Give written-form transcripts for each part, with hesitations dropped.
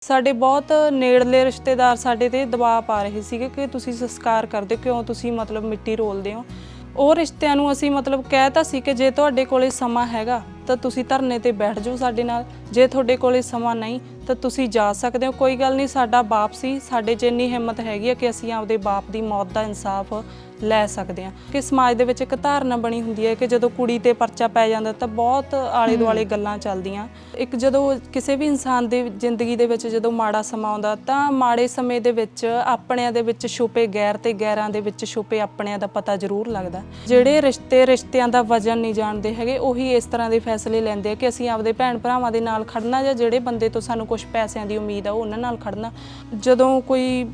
ਸਾਡੇ ਬਹੁਤ ਨੇੜਲੇ ਰਿਸ਼ਤੇਦਾਰ ਸਾਡੇ ਤੇ ਦਬਾਅ ਪਾ ਰਹੇ ਸੀਗੇ ਕਿ ਤੁਸੀਂ ਸੰਸਕਾਰ ਕਰਦੇ ਕਿਉਂ ਤੁਸੀਂ ਮਤਲਬ ਮਿੱਟੀ ਰੋਲਦੇ ਹੋ। ਉਹ ਰਿਸ਼ਤਿਆਂ ਨੂੰ ਅਸੀਂ ਮਤਲਬ ਕਹਿਤਾ ਸੀ ਕਿ ਜੇ ਤੁਹਾਡੇ ਕੋਲੇ ਸਮਾਂ ਹੈਗਾ ਤਾਂ ਤੁਸੀਂ ਧਰਨੇ ਤੇ ਬੈਠ ਜਾਓ ਸਾਡੇ ਨਾਲ, ਜੇ ਤੁਹਾਡੇ ਕੋਲੇ ਸਮਾਂ ਨਹੀਂ ਤਾਂ ਤੁਸੀਂ ਜਾ ਸਕਦੇ ਹੋ, ਕੋਈ ਗੱਲ ਨਹੀਂ। ਸਾਡਾ ਬਾਪ ਸੀ, ਸਾਡੇ 'ਚ ਇੰਨੀ ਹਿੰਮਤ ਹੈਗੀ ਹੈ ਕਿ ਅਸੀਂ ਆਪਦੇ ਬਾਪ ਦੀ ਮੌਤ ਦਾ ਇਨਸਾਫ ਲੈ ਸਕਦੇ ਹਾਂ। ਕਿ ਸਮਾਜ ਦੇ ਵਿੱਚ ਇੱਕ ਧਾਰਨਾ ਬਣੀ ਹੁੰਦੀ ਹੈ ਕਿ ਜਦੋਂ ਕੁੜੀ ਤੇ ਪਰਚਾ ਪੈ ਜਾਂਦਾ ਤਾਂ ਬਹੁਤ ਆਲੇ ਦੁਆਲੇ ਗੱਲਾਂ ਚੱਲਦੀਆਂ। ਇੱਕ ਜਦੋਂ ਕਿਸੇ ਵੀ ਇਨਸਾਨ ਦੀ ਜ਼ਿੰਦਗੀ ਦੇ ਵਿੱਚ ਜਦੋਂ ਮਾੜਾ ਸਮਾਂ ਆਉਂਦਾ ਤਾਂ ਮਾੜੇ ਸਮੇਂ ਦੇ ਵਿੱਚ ਆਪਣਿਆਂ ਦੇ ਵਿੱਚ ਛੁਪੇ ਗੈਰ ਤੇ ਗੈਰਾਂ ਦੇ ਵਿੱਚ ਛੁਪੇ ਆਪਣਿਆਂ ਦਾ ਪਤਾ ਜ਼ਰੂਰ ਲੱਗਦਾ। ਜਿਹੜੇ ਰਿਸ਼ਤਿਆਂ ਦਾ ਵਜ਼ਨ ਨਹੀਂ ਜਾਣਦੇ ਹੈਗੇ ਉਹੀ ਇਸ ਤਰ੍ਹਾਂ ਦੇ ਫੈਸਲੇ ਲੈਂਦੇ ਆ ਕਿ ਅਸੀਂ ਆਪਦੇ ਭੈਣ ਭਰਾਵਾਂ ਦੇ ਨਾਲ ਖੜਨਾ ਜਾਂ ਜਿਹੜੇ ਬੰਦੇ ਤੋਂ ਸਾਨੂੰ ਕੁਝ ਪੈਸਿਆਂ ਦੀ ਉਮੀਦ ਆ ਉਹਨਾਂ ਨਾਲ ਖੜਨਾ। ਜਦੋਂ ਕੋਈ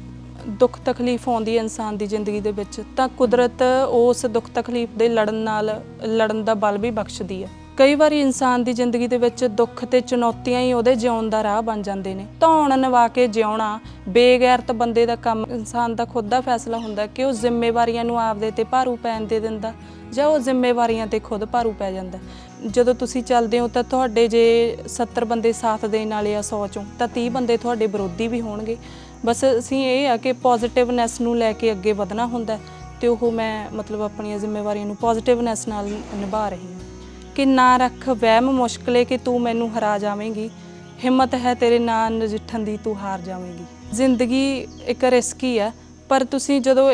ਦੁੱਖ ਤਕਲੀਫ ਆਉਂਦੀ ਹੈ ਇਨਸਾਨ ਦੀ ਜ਼ਿੰਦਗੀ ਦੇ ਵਿੱਚ ਤਾਂ ਕੁਦਰਤ ਉਸ ਦੁੱਖ ਤਕਲੀਫ ਦੇ ਲੜਨ ਦਾ ਬਲ ਵੀ ਬਖਸ਼ਦੀ ਹੈ। ਕਈ ਵਾਰੀ ਇਨਸਾਨ ਦੀ ਜ਼ਿੰਦਗੀ ਦੇ ਵਿੱਚ ਦੁੱਖ ਤੇ ਚੁਣੌਤੀਆਂ ਹੀ ਉਹਦੇ ਜਿਉਣ ਦਾ ਰਾਹ ਬਣ ਜਾਂਦੇ ਨੇ। ਧੌਣ ਨਿਭਾ ਕੇ ਜਿਉਣਾ ਬੇਗੈਰਤ ਬੰਦੇ ਦਾ ਕੰਮ। ਇਨਸਾਨ ਦਾ ਖੁਦ ਦਾ ਫੈਸਲਾ ਹੁੰਦਾ ਕਿ ਉਹ ਜ਼ਿੰਮੇਵਾਰੀਆਂ ਨੂੰ ਆਪਦੇ ਤੇ ਭਾਰੂ ਪੈਣ ਦੇ ਦਿੰਦਾ ਜਾਂ ਉਹ ਜ਼ਿੰਮੇਵਾਰੀਆਂ ਤੇ ਖੁਦ ਭਾਰੂ ਪੈ ਜਾਂਦਾ। ਜਦੋਂ ਤੁਸੀਂ ਚੱਲਦੇ ਹੋ ਤਾਂ ਤੁਹਾਡੇ ਜੇ 70 ਬੰਦੇ ਸਾਥ ਦੇਣ ਵਾਲੇ ਆ 100 ਚੋਂ ਤਾਂ 30 ਬੰਦੇ ਤੁਹਾਡੇ ਵਿਰੋਧੀ ਵੀ ਹੋਣਗੇ। ਬਸ ਅਸੀਂ ਇਹ ਆ ਕਿ ਪੋਜ਼ਿਟਿਵਨੈਸ ਨੂੰ ਲੈ ਕੇ ਅੱਗੇ ਵਧਣਾ ਹੁੰਦਾ ਤੇ ਉਹ ਮੈਂ ਮਤਲਬ ਆਪਣੀਆਂ ਜ਼ਿੰਮੇਵਾਰੀਆਂ ਨੂੰ ਪੋਜ਼ਿਟਿਵਨੈਸ ਨਾਲ ਨਿਭਾ ਰਹੀ ਹਾਂ। ਕਿ ਨਾ ਰੱਖ ਵਹਿਮ ਮੁਸ਼ਕਲੇ ਕਿ ਤੂੰ ਮੈਨੂੰ ਹਰਾ ਜਾਵੇਂਗੀ, ਹਿੰਮਤ ਹੈ ਤੇਰੇ ਨਾਲ ਨਜਿੱਠਣ ਦੀ ਤੂੰ ਹਾਰ ਜਾਵੇਂਗੀ। ਜ਼ਿੰਦਗੀ ਇੱਕ ਰਿਸਕ ਹੀ ਹੈ, ਪਰ ਤੁਸੀਂ ਜਦੋਂ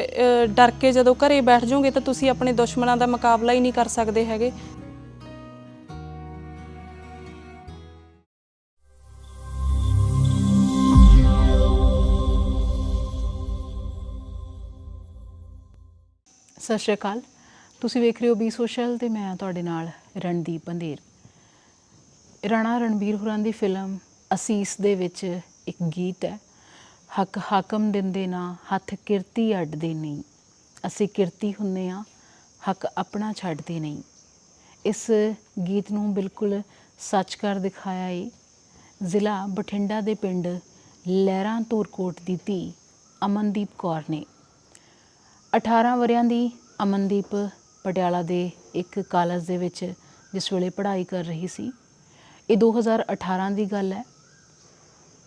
ਡਰ ਕੇ ਜਦੋਂ ਘਰੇ ਬੈਠ ਜਾਓਗੇ ਤਾਂ ਤੁਸੀਂ ਆਪਣੇ ਦੁਸ਼ਮਣਾਂ ਦਾ ਮੁਕਾਬਲਾ ਹੀ ਨਹੀਂ ਕਰ ਸਕਦੇ ਹੈਗੇ। ਸਤਿ ਸ਼੍ਰੀ ਅਕਾਲ, ਤੁਸੀਂ ਵੇਖ ਰਹੇ ਹੋ ਬੀ ਸੋਸ਼ਲ ਤੇ ਮੈਂ ਤੁਹਾਡੇ ਨਾਲ ਰਣਦੀਪ ਬੰਦੇਰ। ਰਾਣਾ ਰਣਬੀਰ ਹੋਰਾਂ ਦੀ ਫਿਲਮ ਅਸੀਸ ਦੇ ਵਿੱਚ ਇੱਕ ਗੀਤ ਹੈ, ਹੱਕ ਹਾਕਮ ਦਿੰਦੇ ਨਾ ਹੱਥ ਕਿਰਤੀ ਅੱਡਦੇ ਨਹੀਂ, ਅਸੀਂ ਕਿਰਤੀ ਹੁੰਦੇ ਹਾਂ ਹੱਕ ਆਪਣਾ ਛੱਡਦੇ ਨਹੀਂ। ਇਸ ਗੀਤ ਨੂੰ ਬਿਲਕੁਲ ਸੱਚ ਕਰ ਦਿਖਾਇਆ ਏ ਜ਼ਿਲ੍ਹਾ ਬਠਿੰਡਾ ਦੇ ਪਿੰਡ ਲਹਿਰਾਂ ਧੂਰਕੋਟ ਦੀ ਧੀ ਅਮਨਦੀਪ ਕੌਰ ਨੇ। 18 ਵਰ੍ਹਿਆਂ ਦੀ ਅਮਨਦੀਪ ਪਟਿਆਲਾ ਦੇ ਇੱਕ ਕਾਲਜ ਦੇ ਵਿੱਚ ਜਿਸ ਵੇਲੇ ਪੜ੍ਹਾਈ ਕਰ ਰਹੀ ਸੀ। ਇਹ 2018 ਦੀ ਗੱਲ ਹੈ।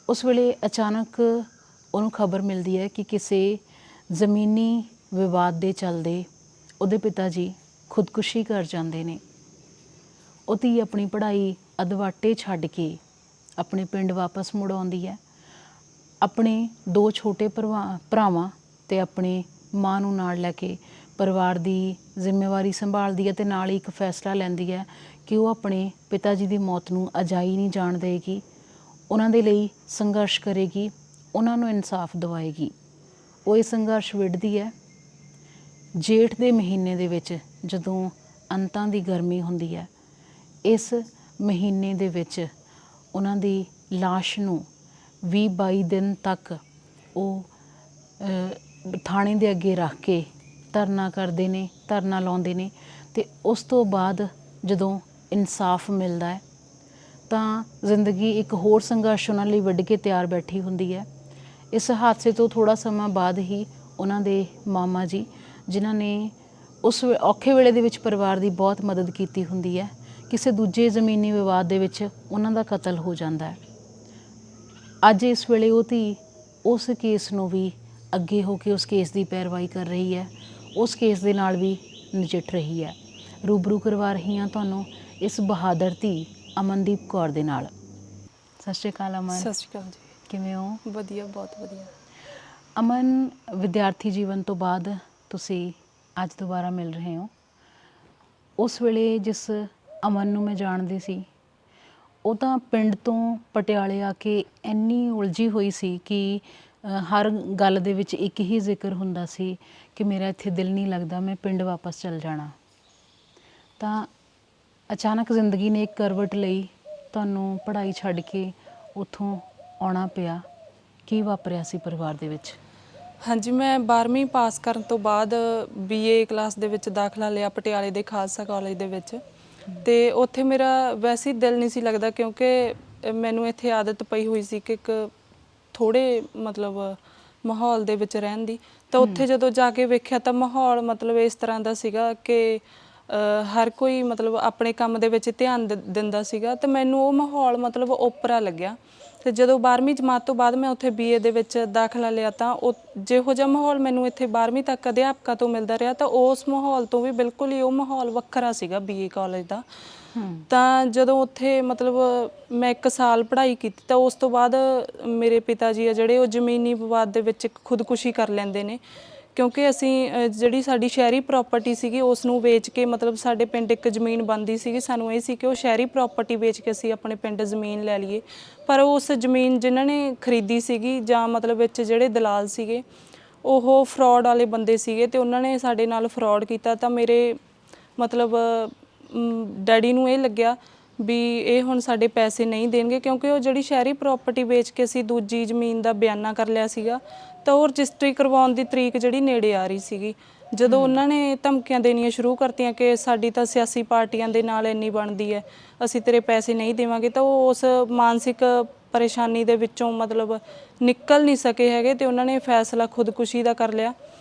ਉਸ ਵੇਲੇ ਅਚਾਨਕ ਉਹਨੂੰ ਖਬਰ ਮਿਲਦੀ ਹੈ ਕਿ ਕਿਸੇ ਜ਼ਮੀਨੀ ਵਿਵਾਦ ਦੇ ਚੱਲਦੇ ਉਹਦੇ ਪਿਤਾ ਜੀ ਖੁਦਕੁਸ਼ੀ ਕਰ ਜਾਂਦੇ ਨੇ। ਉਹ ਧੀ ਆਪਣੀ ਪੜ੍ਹਾਈ ਅਧਵਾਟੇ ਛੱਡ ਕੇ ਆਪਣੇ ਪਿੰਡ ਵਾਪਸ ਮੁੜ ਆਉਂਦੀ ਹੈ। ਆਪਣੇ 2 ਛੋਟੇ ਭਰਾਵਾਂ ਅਤੇ ਆਪਣੀ ਮਾਂ ਨੂੰ ਨਾਲ ਲੈ ਕੇ ਪਰਿਵਾਰ ਦੀ ਜ਼ਿੰਮੇਵਾਰੀ ਸੰਭਾਲਦੀ ਹੈ ਅਤੇ ਨਾਲ ਹੀ ਇੱਕ ਫੈਸਲਾ ਲੈਂਦੀ ਹੈ ਕਿ ਉਹ ਆਪਣੇ ਪਿਤਾ ਜੀ ਦੀ ਮੌਤ ਨੂੰ ਅਜਾਈ ਨਹੀਂ ਜਾਣ ਦੇਵੇਗੀ, ਉਹਨਾਂ ਦੇ ਲਈ ਸੰਘਰਸ਼ ਕਰੇਗੀ, ਉਹਨਾਂ ਨੂੰ ਇਨਸਾਫ ਦਿਵਾਏਗੀ। ਉਹ ਇਹ ਸੰਘਰਸ਼ ਵਿੱਢਦੀ ਹੈ। ਜੇਠ ਦੇ ਮਹੀਨੇ ਦੇ ਵਿੱਚ ਜਦੋਂ ਅੰਤਾਂ ਦੀ ਗਰਮੀ ਹੁੰਦੀ ਹੈ, ਇਸ ਮਹੀਨੇ ਦੇ ਵਿੱਚ ਉਹਨਾਂ ਦੀ ਲਾਸ਼ ਨੂੰ 20-22 ਦਿਨ ਤੱਕ ਉਹ ਥਾਣੇ ਦੇ ਅੱਗੇ ਰੱਖ ਕੇ ਧਰਨਾ ਕਰਦੇ ਨੇ, ਧਰਨਾ ਲਾਉਂਦੇ ਨੇ। ਅਤੇ ਉਸ ਤੋਂ ਬਾਅਦ ਜਦੋਂ ਇਨਸਾਫ ਮਿਲਦਾ ਹੈ ਤਾਂ ਜ਼ਿੰਦਗੀ ਇੱਕ ਹੋਰ ਸੰਘਰਸ਼ ਉਹਨਾਂ ਲਈ ਵਿੱਢ ਕੇ ਤਿਆਰ ਬੈਠੀ ਹੁੰਦੀ ਹੈ। ਇਸ ਹਾਦਸੇ ਤੋਂ ਥੋੜ੍ਹਾ ਸਮਾਂ ਬਾਅਦ ਹੀ ਉਹਨਾਂ ਦੇ ਮਾਮਾ ਜੀ, ਜਿਨ੍ਹਾਂ ਨੇ ਉਸ ਔਖੇ ਵੇਲੇ ਦੇ ਵਿੱਚ ਪਰਿਵਾਰ ਦੀ ਬਹੁਤ ਮਦਦ ਕੀਤੀ ਹੁੰਦੀ ਹੈ, ਕਿਸੇ ਦੂਜੇ ਜ਼ਮੀਨੀ ਵਿਵਾਦ ਦੇ ਵਿੱਚ ਉਹਨਾਂ ਦਾ ਕਤਲ ਹੋ ਜਾਂਦਾ ਹੈ। ਅੱਜ ਇਸ ਵੇਲੇ ਉਹ ਧੀ ਉਸ ਕੇਸ ਨੂੰ ਵੀ ਅੱਗੇ ਹੋ ਕੇ ਉਸ ਕੇਸ ਦੀ ਪੈਰਵਾਈ ਕਰ ਰਹੀ ਹੈ, ਉਸ ਕੇਸ ਦੇ ਨਾਲ ਵੀ ਨਜਿੱਠ ਰਹੀ ਹੈ। ਰੂਬਰੂ ਕਰਵਾ ਰਹੀ ਹਾਂ ਤੁਹਾਨੂੰ ਇਸ ਬਹਾਦਰ ਧੀ ਅਮਨਦੀਪ ਕੌਰ ਦੇ ਨਾਲ। ਸਤਿ ਸ਼੍ਰੀ ਅਕਾਲ ਅਮਨ। ਸਤਿ ਸ਼੍ਰੀ ਅਕਾਲ ਜੀ। ਕਿਵੇਂ ਹੋ? ਵਧੀਆ, ਬਹੁਤ ਵਧੀਆ। ਅਮਨ, ਵਿਦਿਆਰਥੀ ਜੀਵਨ ਤੋਂ ਬਾਅਦ ਤੁਸੀਂ ਅੱਜ ਦੁਬਾਰਾ ਮਿਲ ਰਹੇ ਹੋ। ਉਸ ਵੇਲੇ ਜਿਸ ਅਮਨ ਨੂੰ ਮੈਂ ਜਾਣਦੀ ਸੀ ਉਹ ਤਾਂ ਪਿੰਡ ਤੋਂ ਪਟਿਆਲੇ ਆ ਕੇ ਇੰਨੀ ਉਲਝੀ ਹੋਈ ਸੀ ਕਿ ਹਰ ਗੱਲ ਦੇ ਵਿੱਚ ਇੱਕ ਹੀ ਜ਼ਿਕਰ ਹੁੰਦਾ ਸੀ ਕਿ ਮੇਰਾ ਇੱਥੇ ਦਿਲ ਨਹੀਂ ਲੱਗਦਾ, ਮੈਂ ਪਿੰਡ ਵਾਪਸ ਚਲ ਜਾਣਾ। ਤਾਂ ਅਚਾਨਕ ਜ਼ਿੰਦਗੀ ਨੇ ਇੱਕ ਕਰਵਟ ਲਈ, ਤੁਹਾਨੂੰ ਪੜ੍ਹਾਈ ਛੱਡ ਕੇ ਉੱਥੋਂ ਆਉਣਾ ਪਿਆ। ਕੀ ਵਾਪਰਿਆ ਸੀ ਪਰਿਵਾਰ ਦੇ ਵਿੱਚ? ਹਾਂਜੀ, ਮੈਂ 12ਵੀਂ ਪਾਸ ਕਰਨ ਤੋਂ ਬਾਅਦ BA ਕਲਾਸ ਦੇ ਵਿੱਚ ਦਾਖਲਾ ਲਿਆ ਪਟਿਆਲੇ ਦੇ ਖਾਲਸਾ ਕਾਲਜ ਦੇ ਵਿੱਚ। ਅਤੇ ਉੱਥੇ ਮੇਰਾ ਵੈਸੇ ਹੀ ਦਿਲ ਨਹੀਂ ਸੀ ਲੱਗਦਾ ਕਿਉਂਕਿ ਮੈਨੂੰ ਇੱਥੇ ਆਦਤ ਪਈ ਹੋਈ ਸੀ ਕਿ ਇੱਕ ਥੋੜ੍ਹੇ ਮਤਲਬ ਮਾਹੌਲ ਦੇ ਵਿੱਚ ਰਹਿਣ ਦੀ। ਤਾਂ ਉੱਥੇ ਜਦੋਂ ਜਾ ਕੇ ਵੇਖਿਆ ਤਾਂ ਮਾਹੌਲ ਮਤਲਬ ਇਸ ਤਰ੍ਹਾਂ ਦਾ ਸੀਗਾ ਕਿ ਹਰ ਕੋਈ ਮਤਲਬ ਆਪਣੇ ਕੰਮ ਦੇ ਵਿੱਚ ਧਿਆਨ ਦਿੰਦਾ ਸੀਗਾ। ਅਤੇ ਮੈਨੂੰ ਉਹ ਮਾਹੌਲ ਮਤਲਬ ਓਪਰਾ ਲੱਗਿਆ ਤੇ ਜਦੋਂ 12ਵੀਂ ਜਮਾਤ ਤੋਂ ਬਾਅਦ ਮੈਂ ਉੱਥੇ ਬੀਏ ਦੇ ਵਿੱਚ ਦਾਖਲਾ ਲਿਆ ਤਾਂ ਉਹ ਜਿਹੋ ਜਿਹਾ ਮਾਹੌਲ ਮੈਨੂੰ ਇੱਥੇ 12ਵੀਂ ਤੱਕ ਅਧਿਆਪਕਾਂ ਤੋਂ ਮਿਲਦਾ ਰਿਹਾ ਤਾਂ ਉਸ ਮਾਹੌਲ ਤੋਂ ਵੀ ਬਿਲਕੁਲ ਹੀ ਉਹ ਮਾਹੌਲ ਵੱਖਰਾ ਸੀਗਾ ਬੀਏ ਕਾਲਜ ਦਾ। ਤਾਂ ਜਦੋਂ ਉੱਥੇ ਮਤਲਬ ਮੈਂ 1 ਸਾਲ ਪੜ੍ਹਾਈ ਕੀਤੀ ਤਾਂ ਉਸ ਤੋਂ ਬਾਅਦ ਮੇਰੇ ਪਿਤਾ ਜੀ ਆ ਜਿਹੜੇ ਉਹ ਜ਼ਮੀਨੀ ਵਿਵਾਦ ਦੇ ਵਿੱਚ ਖੁਦਕੁਸ਼ੀ ਕਰ ਲੈਂਦੇ ਨੇ, ਕਿਉਂਕਿ ਅਸੀਂ ਜਿਹੜੀ ਸਾਡੀ ਸ਼ਹਿਰੀ ਪ੍ਰਾਪਰਟੀ ਸੀਗੀ ਉਸ ਨੂੰ ਵੇਚ ਕੇ ਮਤਲਬ ਸਾਡੇ ਪਿੰਡ ਇੱਕ ਜ਼ਮੀਨ ਬਣਦੀ ਸੀਗੀ, ਸਾਨੂੰ ਇਹ ਸੀ ਕਿ ਉਹ ਸ਼ਹਿਰੀ ਪ੍ਰਾਪਰਟੀ ਵੇਚ ਕੇ ਅਸੀਂ ਆਪਣੇ ਪਿੰਡ ਜ਼ਮੀਨ ਲੈ ਲਈਏ। ਪਰ ਉਸ ਜ਼ਮੀਨ ਜਿਨ੍ਹਾਂ ਨੇ ਖਰੀਦੀ ਸੀਗੀ ਜਾਂ ਮਤਲਬ ਵਿੱਚ ਜਿਹੜੇ ਦਲਾਲ ਸੀਗੇ ਉਹ ਫਰਾਡ ਵਾਲੇ ਬੰਦੇ ਸੀਗੇ ਤੇ ਉਹਨਾਂ ਨੇ ਸਾਡੇ ਨਾਲ ਫਰਾਡ ਕੀਤਾ। ਤਾਂ ਮੇਰੇ ਮਤਲਬ ਡੈਡੀ ਨੂੰ ਇਹ ਲੱਗਿਆ ਵੀ ਇਹ ਹੁਣ ਸਾਡੇ ਪੈਸੇ ਨਹੀਂ ਦੇਣਗੇ, ਕਿਉਂਕਿ ਉਹ ਜਿਹੜੀ ਸ਼ਹਿਰੀ ਪ੍ਰਾਪਰਟੀ ਵੇਚ ਕੇ ਅਸੀਂ ਦੂਜੀ ਜ਼ਮੀਨ ਦਾ ਬਿਆਨਾ ਕਰ ਲਿਆ ਸੀਗਾ ਤਾਂ ਉਹ ਰਜਿਸਟਰੀ ਕਰਵਾਉਣ ਦੀ ਤਰੀਕ ਜਿਹੜੀ ਨੇੜੇ ਆ ਰਹੀ ਸੀਗੀ। ਜਦੋਂ ਉਹਨਾਂ ਨੇ ਧਮਕੀਆਂ ਦੇਣੀਆਂ ਸ਼ੁਰੂ ਕਰਤੀਆਂ ਕਿ ਸਾਡੀ ਤਾਂ ਸਿਆਸੀ ਪਾਰਟੀਆਂ ਦੇ ਨਾਲ ਇੰਨੀ ਬਣਦੀ ਹੈ, ਅਸੀਂ ਤੇਰੇ ਪੈਸੇ ਨਹੀਂ ਦੇਵਾਂਗੇ, ਤਾਂ ਉਹ ਉਸ ਮਾਨਸਿਕ ਪਰੇਸ਼ਾਨੀ ਦੇ ਵਿੱਚੋਂ ਮਤਲਬ ਨਿਕਲ ਨਹੀਂ ਸਕੇ ਹੈਗੇ ਤੇ ਉਹਨਾਂ ਨੇ ਫੈਸਲਾ ਖੁਦਕੁਸ਼ੀ ਦਾ ਕਰ ਲਿਆ।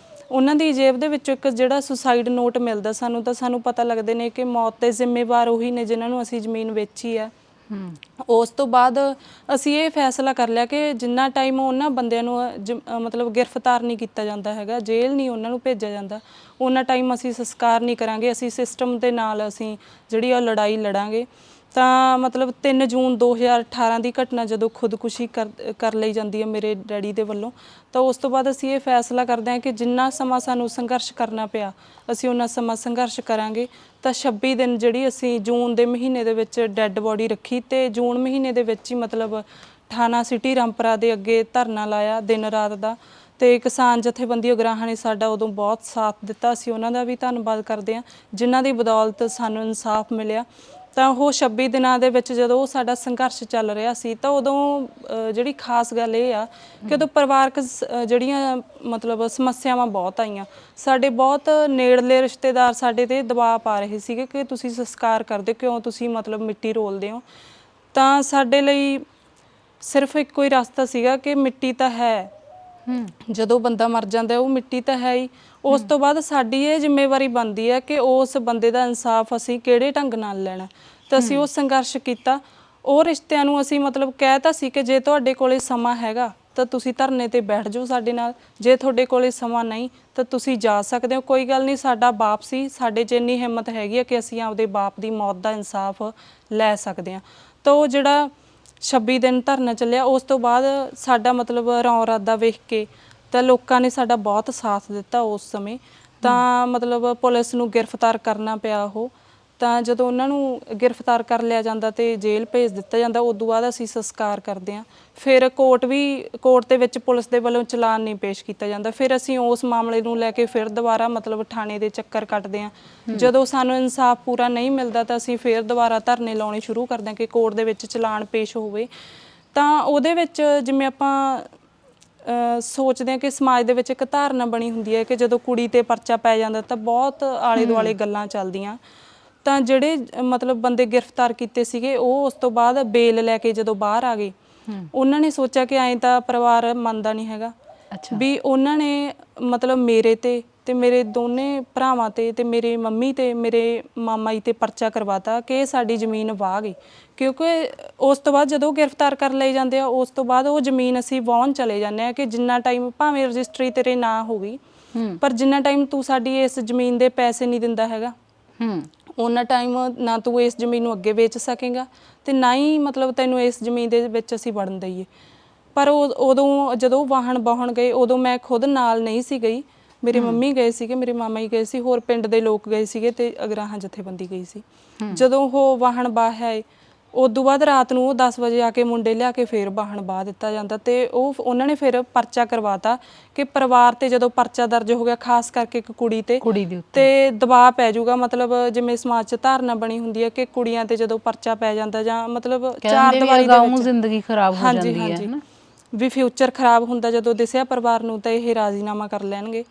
ਉਹਨਾਂ ਦੀ ਜੇਬ ਦੇ ਵਿੱਚੋਂ ਇੱਕ ਜਿਹੜਾ ਸੁਸਾਈਡ ਨੋਟ ਮਿਲਦਾ ਸਾਨੂੰ, ਤਾਂ ਸਾਨੂੰ ਪਤਾ ਲੱਗਦੇ ਨੇ ਕਿ ਮੌਤ ਦੇ ਜ਼ਿੰਮੇਵਾਰ ਉਹੀ ਨੇ ਜਿਨ੍ਹਾਂ ਨੂੰ ਅਸੀਂ ਜ਼ਮੀਨ ਵੇਚੀ ਆ। ਉਸ ਤੋਂ ਬਾਅਦ ਅਸੀਂ ਇਹ ਫੈਸਲਾ ਕਰ ਲਿਆ ਕਿ ਜਿੰਨਾ ਟਾਈਮ ਉਹਨਾਂ ਬੰਦਿਆਂ ਨੂੰ ਮਤਲਬ ਗ੍ਰਿਫਤਾਰ ਨਹੀਂ ਕੀਤਾ ਜਾਂਦਾ ਹੈਗਾ, ਜੇਲ੍ਹ ਨਹੀਂ ਉਹਨਾਂ ਨੂੰ ਭੇਜਿਆ ਜਾਂਦਾ, ਉਹਨਾਂ ਟਾਈਮ ਅਸੀਂ ਸੰਸਕਾਰ ਨਹੀਂ ਕਰਾਂਗੇ, ਅਸੀਂ ਸਿਸਟਮ ਦੇ ਨਾਲ ਅਸੀਂ ਜਿਹੜੀ ਉਹ ਲੜਾਈ ਲੜਾਂਗੇ। ਤਾਂ ਮਤਲਬ 3 ਜੂਨ 2018 ਦੀ ਘਟਨਾ ਜਦੋਂ ਖੁਦਕੁਸ਼ੀ ਕਰ ਲਈ ਜਾਂਦੀ ਹੈ ਮੇਰੇ ਡੈਡੀ ਦੇ ਵੱਲੋਂ, ਤਾਂ ਉਸ ਤੋਂ ਬਾਅਦ ਅਸੀਂ ਇਹ ਫੈਸਲਾ ਕਰਦੇ ਹਾਂ ਕਿ ਜਿੰਨਾ ਸਮਾਂ ਸਾਨੂੰ ਸੰਘਰਸ਼ ਕਰਨਾ ਪਿਆ ਅਸੀਂ ਉਹਨਾਂ ਸਮਾਂ ਸੰਘਰਸ਼ ਕਰਾਂਗੇ। ਤਾਂ 26 ਦਿਨ ਜਿਹੜੀ ਅਸੀਂ ਜੂਨ ਦੇ ਮਹੀਨੇ ਦੇ ਵਿੱਚ ਡੈੱਡ ਬੋਡੀ ਰੱਖੀ ਤੇ ਜੂਨ ਮਹੀਨੇ ਦੇ ਵਿੱਚ ਹੀ ਮਤਲਬ ਥਾਣਾ ਸਿਟੀ ਰਾਮਪੁਰਾ ਦੇ ਅੱਗੇ ਧਰਨਾ ਲਾਇਆ ਦਿਨ ਰਾਤ ਦਾ। ਤੇ ਕਿਸਾਨ ਜਥੇਬੰਦੀ ਉਗਰਾਹਾਂ ਨੇ ਸਾਡਾ ਉਦੋਂ ਬਹੁਤ ਸਾਥ ਦਿੱਤਾ, ਅਸੀਂ ਉਹਨਾਂ ਦਾ ਵੀ ਧੰਨਵਾਦ ਕਰਦੇ ਹਾਂ ਜਿਨ੍ਹਾਂ ਦੀ ਬਦੌਲਤ ਸਾਨੂੰ ਇਨਸਾਫ ਮਿਲਿਆ। ਤਾਂ ਉਹ 26 ਦਿਨਾਂ ਦੇ ਵਿੱਚ ਜਦੋਂ ਉਹ ਸਾਡਾ ਸੰਘਰਸ਼ ਚੱਲ ਰਿਹਾ ਸੀ ਤਾਂ ਉਦੋਂ ਜਿਹੜੀ ਖਾਸ ਗੱਲ ਇਹ ਆ ਕਿ ਉਦੋਂ ਪਰਿਵਾਰਕ ਜਿਹੜੀਆਂ ਮਤਲਬ ਸਮੱਸਿਆਵਾਂ ਬਹੁਤ ਆਈਆਂ। ਸਾਡੇ ਬਹੁਤ ਨੇੜਲੇ ਰਿਸ਼ਤੇਦਾਰ ਸਾਡੇ ਤੇ ਦਬਾਅ ਪਾ ਰਹੇ ਸੀਗੇ ਕਿ ਤੁਸੀਂ ਸੰਸਕਾਰ ਕਰਦੇ ਕਿਉਂ, ਤੁਸੀਂ ਮਤਲਬ ਮਿੱਟੀ ਰੋਲਦੇ ਹੋ। ਤਾਂ ਸਾਡੇ ਲਈ ਸਿਰਫ ਇੱਕੋ ਹੀ ਰਸਤਾ ਸੀਗਾ ਕਿ ਮਿੱਟੀ ਤਾਂ ਹੈ, ਜਦੋਂ ਬੰਦਾ ਮਰ ਜਾਂਦਾ ਉਹ ਮਿੱਟੀ ਤਾਂ ਹੈ ਹੀ। ਉਸ ਤੋਂ ਬਾਅਦ ਸਾਡੀ ਇਹ ਜ਼ਿੰਮੇਵਾਰੀ ਬਣਦੀ ਹੈ ਕਿ ਉਸ ਬੰਦੇ ਦਾ ਇਨਸਾਫ ਅਸੀਂ ਕਿਹੜੇ ਢੰਗ ਨਾਲ ਲੈਣਾ। ਤਾਂ ਅਸੀਂ ਉਹ ਸੰਘਰਸ਼ ਕੀਤਾ। ਉਹ ਰਿਸ਼ਤਿਆਂ ਨੂੰ ਅਸੀਂ ਮਤਲਬ ਕਹਿ ਤਾ ਸੀ ਕਿ ਜੇ ਤੁਹਾਡੇ ਕੋਲੇ ਸਮਾਂ ਹੈਗਾ ਤਾਂ ਤੁਸੀਂ ਧਰਨੇ ਤੇ ਬੈਠ ਜਾਓ ਸਾਡੇ ਨਾਲ, ਜੇ ਤੁਹਾਡੇ ਕੋਲੇ ਸਮਾਂ ਨਹੀਂ ਤਾਂ ਤੁਸੀਂ ਜਾ ਸਕਦੇ ਹੋ, ਕੋਈ ਗੱਲ ਨਹੀਂ, ਸਾਡਾ ਬਾਪ ਸੀ, ਸਾਡੇ 'ਚ ਇੰਨੀ ਹਿੰਮਤ ਹੈਗੀ ਹੈ ਕਿ ਅਸੀਂ ਆਪਦੇ ਬਾਪ ਦੀ ਮੌਤ ਦਾ ਇਨਸਾਫ ਲੈ ਸਕਦੇ ਹਾਂ। ਤਾਂ ਉਹ ਜਿਹੜਾ 26 ਦਿਨ ਧਰਨਾ ਚੱਲਿਆ ਉਸ ਤੋਂ ਬਾਅਦ ਸਾਡਾ ਮਤਲਬ ਰੌਂ ਰਾਦਾ ਵੇਖ ਕੇ ਤਾਂ ਲੋਕਾਂ ਨੇ ਸਾਡਾ ਬਹੁਤ ਸਾਥ ਦਿੱਤਾ ਉਸ ਸਮੇਂ। ਤਾਂ ਮਤਲਬ ਪੁਲਿਸ ਨੂੰ ਗ੍ਰਿਫਤਾਰ ਕਰਨਾ ਪਿਆ ਉਹ, ਤਾਂ ਜਦੋਂ ਉਹਨਾਂ ਨੂੰ ਗ੍ਰਿਫਤਾਰ ਕਰ ਲਿਆ ਜਾਂਦਾ ਤੇ ਜੇਲ੍ਹ ਭੇਜ ਦਿੱਤਾ ਜਾਂਦਾ, ਉਦੋਂ ਬਾਅਦ ਅਸੀਂ ਸੰਸਕਾਰ ਕਰਦੇ ਹਾਂ। ਫਿਰ ਕੋਰਟ ਦੇ ਵਿੱਚ ਪੁਲਿਸ ਦੇ ਵੱਲੋਂ ਚਲਾਨ ਨਹੀਂ ਪੇਸ਼ ਕੀਤਾ ਜਾਂਦਾ, ਫਿਰ ਅਸੀਂ ਉਸ ਮਾਮਲੇ ਨੂੰ ਲੈ ਕੇ ਫਿਰ ਦੁਬਾਰਾ ਮਤਲਬ ਥਾਣੇ ਦੇ ਚੱਕਰ ਕੱਟਦੇ ਹਾਂ। ਜਦੋਂ ਸਾਨੂੰ ਇਨਸਾਫ ਪੂਰਾ ਨਹੀਂ ਮਿਲਦਾ ਤਾਂ ਅਸੀਂ ਫਿਰ ਦੁਬਾਰਾ ਧਰਨੇ ਲਾਉਣੇ ਸ਼ੁਰੂ ਕਰਦੇ ਹਾਂ ਕਿ ਕੋਰਟ ਦੇ ਵਿੱਚ ਚਲਾਨ ਪੇਸ਼ ਹੋਵੇ। ਤਾਂ ਉਹਦੇ ਵਿੱਚ ਜਿਵੇਂ ਆਪਾਂ ਸੋਚਦੇ ਹਾਂ ਕਿ ਸਮਾਜ ਦੇ ਵਿੱਚ ਇੱਕ ਧਾਰਨਾ ਬਣੀ ਹੁੰਦੀ ਹੈ ਕਿ ਜਦੋਂ ਕੁੜੀ ਤੇ ਪਰਚਾ ਪੈ ਜਾਂਦਾ ਤਾਂ ਬਹੁਤ ਆਲੇ ਦੁਆਲੇ ਗੱਲਾਂ ਚੱਲਦੀਆਂ। ਤਾਂ ਜਿਹੜੇ ਮਤਲਬ ਬੰਦੇ ਗ੍ਰਿਫਤਾਰ ਕੀਤੇ ਸੀਗੇ ਉਹ ਉਸ ਤੋਂ ਬਾਅਦ ਬੇਲ ਲੈ ਕੇ ਜਦੋਂ ਬਾਹਰ ਆ ਗਏ, ਉਹਨਾਂ ਨੇ ਸੋਚਿਆ ਕਿ ਐਂ ਤਾਂ ਪਰਿਵਾਰ ਮੰਨਦਾ ਨਹੀਂ ਹੈਗਾ ਵੀ ਉਹਨਾਂ ਨੇ ਮਤਲਬ ਮੇਰੇ ਤੇ ਮੇਰੇ ਦੋਨੇ ਭਰਾਵਾਂ ਤੇ ਮੇਰੇ ਮੰਮੀ ਤੇ ਮੇਰੇ ਮਾਮਾ ਜੀ ਤੇ ਪਰਚਾ ਕਰਵਾਤਾ ਕਿ ਇਹ ਸਾਡੀ ਜ਼ਮੀਨ ਵਾਹ ਗਈ। ਕਿਉਂਕਿ ਉਸ ਤੋਂ ਬਾਅਦ ਜਦੋਂ ਗ੍ਰਿਫਤਾਰ ਕਰ ਲਏ ਜਾਂਦੇ ਆ ਉਸ ਤੋਂ ਬਾਅਦ ਉਹ ਜ਼ਮੀਨ ਅਸੀਂ ਵਾਹੁਣ ਚਲੇ ਜਾਂਦੇ ਹਾਂ ਕਿ ਜਿੰਨਾ ਟਾਈਮ ਭਾਵੇਂ ਰਜਿਸਟਰੀ ਤੇਰੇ ਨਾਂ ਹੋ ਗਈ ਪਰ ਜਿੰਨਾ ਟਾਈਮ ਤੂੰ ਸਾਡੀ ਇਸ ਜ਼ਮੀਨ ਦੇ ਪੈਸੇ ਨਹੀਂ ਦਿੰਦਾ ਹੈਗਾ ਉਹਨਾਂ ਟਾਈਮ ਨਾ ਤੂੰ ਇਸ ਜ਼ਮੀਨ ਨੂੰ ਅੱਗੇ ਵੇਚ ਸਕੇਗਾ ਤੇ ਨਾ ਹੀ ਮਤਲਬ ਤੈਨੂੰ ਇਸ ਜ਼ਮੀਨ ਦੇ ਵਿੱਚ ਅਸੀਂ ਵੜਨ ਦਈਏ। ਪਰ ਉਦੋਂ ਜਦੋਂ ਵਾਹਣ ਗਏ ਉਦੋਂ ਮੈਂ ਖੁਦ ਨਾਲ ਨਹੀਂ ਸੀ ਗਈ, ਮੇਰੇ ਮੰਮੀ ਗਏ ਸੀਗੇ, ਮੇਰੇ ਮਾਮਾ ਜੀ ਗਏ ਸੀ, ਹੋਰ ਪਿੰਡ ਦੇ ਲੋਕ ਗਏ ਸੀਗੇ ਤੇ ਅਗਰਾਹਾਂ ਜਥੇਬੰਦੀ ਗਈ ਸੀ। ਜਦੋਂ ਉਹ ਵਾਹਣ ਬਾਹ ਆਏ ਉਦੋਂ ਬਾਅਦ ਰਾਤ ਨੂੰ ਉਹ 10 ਵਜੇ ਆ ਕੇ ਮੁੰਡੇ ਲਿਆ ਕੇ ਫਿਰ ਵਾਹਣ ਬਾਹ ਦਿੱਤਾ ਜਾਂਦਾ ਤੇ ਉਹਨਾਂ ਨੇ ਫਿਰ ਪਰਚਾ ਕਰਵਾਤਾ ਕਿ ਪਰਿਵਾਰ ਤੇ ਜਦੋਂ ਪਰਚਾ ਦਰਜ ਹੋ ਗਿਆ ਖਾਸ ਕਰਕੇ ਇੱਕ ਕੁੜੀ ਦੇ ਉੱਤੇ ਦਬਾਅ ਪੈ ਜਾਊਗਾ। ਮਤਲਬ ਜਿਵੇਂ ਸਮਾਜ 'ਚ ਧਾਰਨਾ ਬਣੀ ਹੁੰਦੀ ਹੈ ਕਿ ਕੁੜੀਆਂ ਤੇ ਜਦੋਂ ਪਰਚਾ ਪੈ ਜਾਂਦਾ ਜਾਂ ਮਤਲਬ ਚਾਰ ਦੀਵਾਰੀ ਦੇ ਵਿੱਚ ਜ਼ਿੰਦਗੀ ਖਰਾਬ ਹੋ ਜਾਂਦੀ ਹੈ ਨਾ, ਵੀ ਫਿਊਚਰ ਖਰਾਬ ਹੁੰਦਾ ਜਦੋਂ ਦਿਸਿਆ ਪਰਿਵਾਰ ਨੂੰ ਤਾਂ ਇਹ ਰਾਜ਼ੀਨਾਮਾ ਕਰ ਲੈਣਗੇ।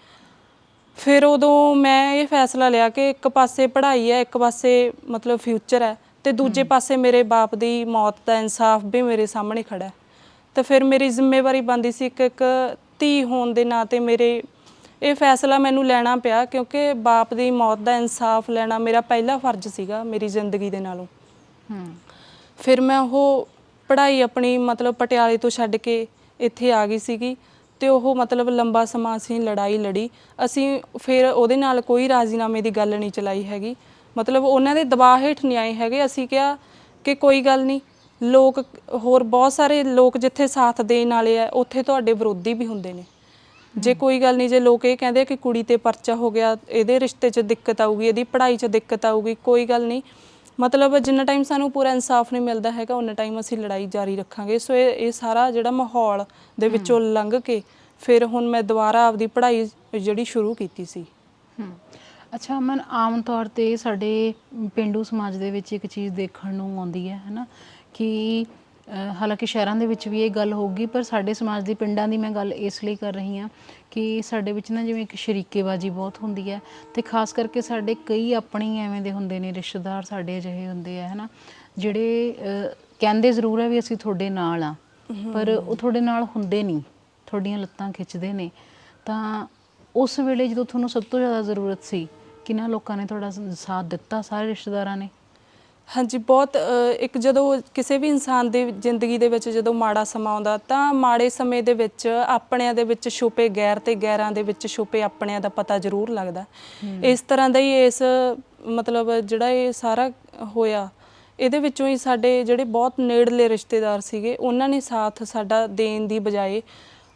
ਫਿਰ ਉਦੋਂ ਮੈਂ ਇਹ ਫੈਸਲਾ ਲਿਆ ਕਿ ਇੱਕ ਪਾਸੇ ਪੜ੍ਹਾਈ ਹੈ, ਇੱਕ ਪਾਸੇ ਮਤਲਬ ਫਿਊਚਰ ਹੈ ਤੇ ਦੂਜੇ ਪਾਸੇ ਮੇਰੇ ਬਾਪ ਦੀ ਮੌਤ ਦਾ ਇਨਸਾਫ ਵੀ ਮੇਰੇ ਸਾਹਮਣੇ ਖੜਾ ਹੈ। ਤਾਂ ਫਿਰ ਮੇਰੀ ਜ਼ਿੰਮੇਵਾਰੀ ਬਣਦੀ ਸੀ ਇੱਕ ਧੀ ਹੋਣ ਦੇ ਨਾਂ ਤੇ ਮੇਰੇ ਇਹ ਫੈਸਲਾ ਮੈਨੂੰ ਲੈਣਾ ਪਿਆ ਕਿਉਂਕਿ ਬਾਪ ਦੀ ਮੌਤ ਦਾ ਇਨਸਾਫ ਲੈਣਾ ਮੇਰਾ ਪਹਿਲਾ ਫਰਜ਼ ਸੀਗਾ ਮੇਰੀ ਜ਼ਿੰਦਗੀ ਦੇ ਨਾਲੋਂ। ਫਿਰ ਮੈਂ ਉਹ ਪੜ੍ਹਾਈ ਆਪਣੀ ਮਤਲਬ ਪਟਿਆਲੇ ਤੋਂ ਛੱਡ ਕੇ ਇੱਥੇ ਆ ਗਈ ਸੀਗੀ ਤੇ ਉਹ ਮਤਲਬ ਲੰਬਾ ਸਮਾਂ ਅਸੀਂ ਲੜਾਈ ਲੜੀ। ਅਸੀਂ ਫਿਰ ਉਹਦੇ ਨਾਲ ਕੋਈ ਰਾਜ਼ੀਨਾਮੇ ਦੀ ਗੱਲ ਨਹੀਂ ਚਲਾਈ ਹੈਗੀ, ਮਤਲਬ ਉਹਨਾਂ ਦੇ ਦਬਾਅ ਹੇਠ ਨਹੀਂ ਆਏ ਹੈਗੇ। ਅਸੀਂ ਕਿਹਾ ਕਿ ਕੋਈ ਗੱਲ ਨਹੀਂ, ਲੋਕ ਹੋਰ ਬਹੁਤ ਸਾਰੇ ਲੋਕ ਜਿੱਥੇ ਸਾਥ ਦੇਣ ਵਾਲੇ ਆ ਉੱਥੇ ਤੁਹਾਡੇ ਵਿਰੋਧੀ ਵੀ ਹੁੰਦੇ ਨੇ। ਜੇ ਕੋਈ ਗੱਲ ਨਹੀਂ, ਜੇ ਲੋਕ ਇਹ ਕਹਿੰਦੇ ਕਿ ਕੁੜੀ ਤੇ ਪਰਚਾ ਹੋ ਗਿਆ, ਇਹਦੇ ਰਿਸ਼ਤੇ 'ਚ ਦਿੱਕਤ ਆਊਗੀ, ਇਹਦੀ ਪੜ੍ਹਾਈ 'ਚ ਦਿੱਕਤ ਆਊਗੀ, ਕੋਈ ਗੱਲ ਨਹੀਂ, ਮਤਲਬ ਜਿੰਨਾ ਟਾਈਮ ਸਾਨੂੰ ਪੂਰਾ ਇਨਸਾਫ ਨਹੀਂ ਮਿਲਦਾ ਹੈਗਾ ਉਨਾ ਟਾਈਮ ਅਸੀਂ ਲੜਾਈ ਜਾਰੀ ਰੱਖਾਂਗੇ। ਸੋ ਇਹ ਸਾਰਾ ਜਿਹੜਾ ਮਾਹੌਲ ਦੇ ਵਿੱਚੋਂ ਲੰਘ ਕੇ ਫਿਰ ਹੁਣ ਮੈਂ ਦੁਬਾਰਾ ਆਪਦੀ ਪੜ੍ਹਾਈ ਜਿਹੜੀ ਸ਼ੁਰੂ ਕੀਤੀ ਸੀ। ਅੱਛਾ ਅਮਨ, ਆਮ ਤੌਰ 'ਤੇ ਸਾਡੇ ਪੇਂਡੂ ਸਮਾਜ ਦੇ ਵਿੱਚ ਇੱਕ ਚੀਜ਼ ਦੇਖਣ ਨੂੰ ਆਉਂਦੀ ਹੈ ਨਾ, ਕਿ ਹਾਲਾਂਕਿ ਸ਼ਹਿਰਾਂ ਦੇ ਵਿੱਚ ਵੀ ਇਹ ਗੱਲ ਹੋਊਗੀ, ਪਰ ਸਾਡੇ ਸਮਾਜ ਦੇ ਪਿੰਡਾਂ ਦੀ ਮੈਂ ਗੱਲ ਇਸ ਲਈ ਕਰ ਰਹੀ ਹਾਂ ਕਿ ਸਾਡੇ ਵਿੱਚ ਨਾ ਜਿਵੇਂ ਇੱਕ ਸ਼ਰੀਕੇਬਾਜ਼ੀ ਬਹੁਤ ਹੁੰਦੀ ਹੈ, ਅਤੇ ਖਾਸ ਕਰਕੇ ਸਾਡੇ ਕਈ ਆਪਣੇ ਹੀ ਐਵੇਂ ਦੇ ਹੁੰਦੇ ਨੇ ਰਿਸ਼ਤੇਦਾਰ ਸਾਡੇ ਅਜਿਹੇ ਹੁੰਦੇ ਆ ਹੈ ਨਾ, ਜਿਹੜੇ ਕਹਿੰਦੇ ਜ਼ਰੂਰ ਹੈ ਵੀ ਅਸੀਂ ਤੁਹਾਡੇ ਨਾਲ ਆ, ਪਰ ਉਹ ਤੁਹਾਡੇ ਨਾਲ ਹੁੰਦੇ ਨਹੀਂ, ਤੁਹਾਡੀਆਂ ਲੱਤਾਂ ਖਿੱਚਦੇ ਨੇ। ਤਾਂ ਉਸ ਵੇਲੇ ਜਦੋਂ ਤੁਹਾਨੂੰ ਸਭ ਤੋਂ ਜ਼ਿਆਦਾ ਜ਼ਰੂਰਤ ਸੀ, ਕਿਹਨਾਂ ਲੋਕਾਂ ਨੇ ਤੁਹਾਡਾ ਸਾਥ ਦਿੱਤਾ? ਸਾਰੇ ਰਿਸ਼ਤੇਦਾਰਾਂ ਨੇ? ਹਾਂਜੀ, ਬਹੁਤ। ਇੱਕ ਜਦੋਂ ਕਿਸੇ ਵੀ ਇਨਸਾਨ ਦੀ ਜ਼ਿੰਦਗੀ ਦੇ ਵਿੱਚ ਜਦੋਂ ਮਾੜਾ ਸਮਾਂ ਆਉਂਦਾ ਤਾਂ ਮਾੜੇ ਸਮੇਂ ਦੇ ਵਿੱਚ ਆਪਣਿਆਂ ਦੇ ਵਿੱਚ ਛੁਪੇ ਗੈਰ ਤੇ ਗੈਰਾਂ ਦੇ ਵਿੱਚ ਛੁਪੇ ਆਪਣਿਆਂ ਦਾ ਪਤਾ ਜ਼ਰੂਰ ਲੱਗਦਾ। ਇਸ ਤਰ੍ਹਾਂ ਦਾ ਹੀ ਇਸ ਮਤਲਬ ਜਿਹੜਾ ਇਹ ਸਾਰਾ ਹੋਇਆ, ਇਹਦੇ ਵਿੱਚੋਂ ਹੀ ਸਾਡੇ ਜਿਹੜੇ ਬਹੁਤ ਨੇੜਲੇ ਰਿਸ਼ਤੇਦਾਰ ਸੀਗੇ ਉਹਨਾਂ ਨੇ ਸਾਥ ਸਾਡਾ ਦੇਣ ਦੀ ਬਜਾਏ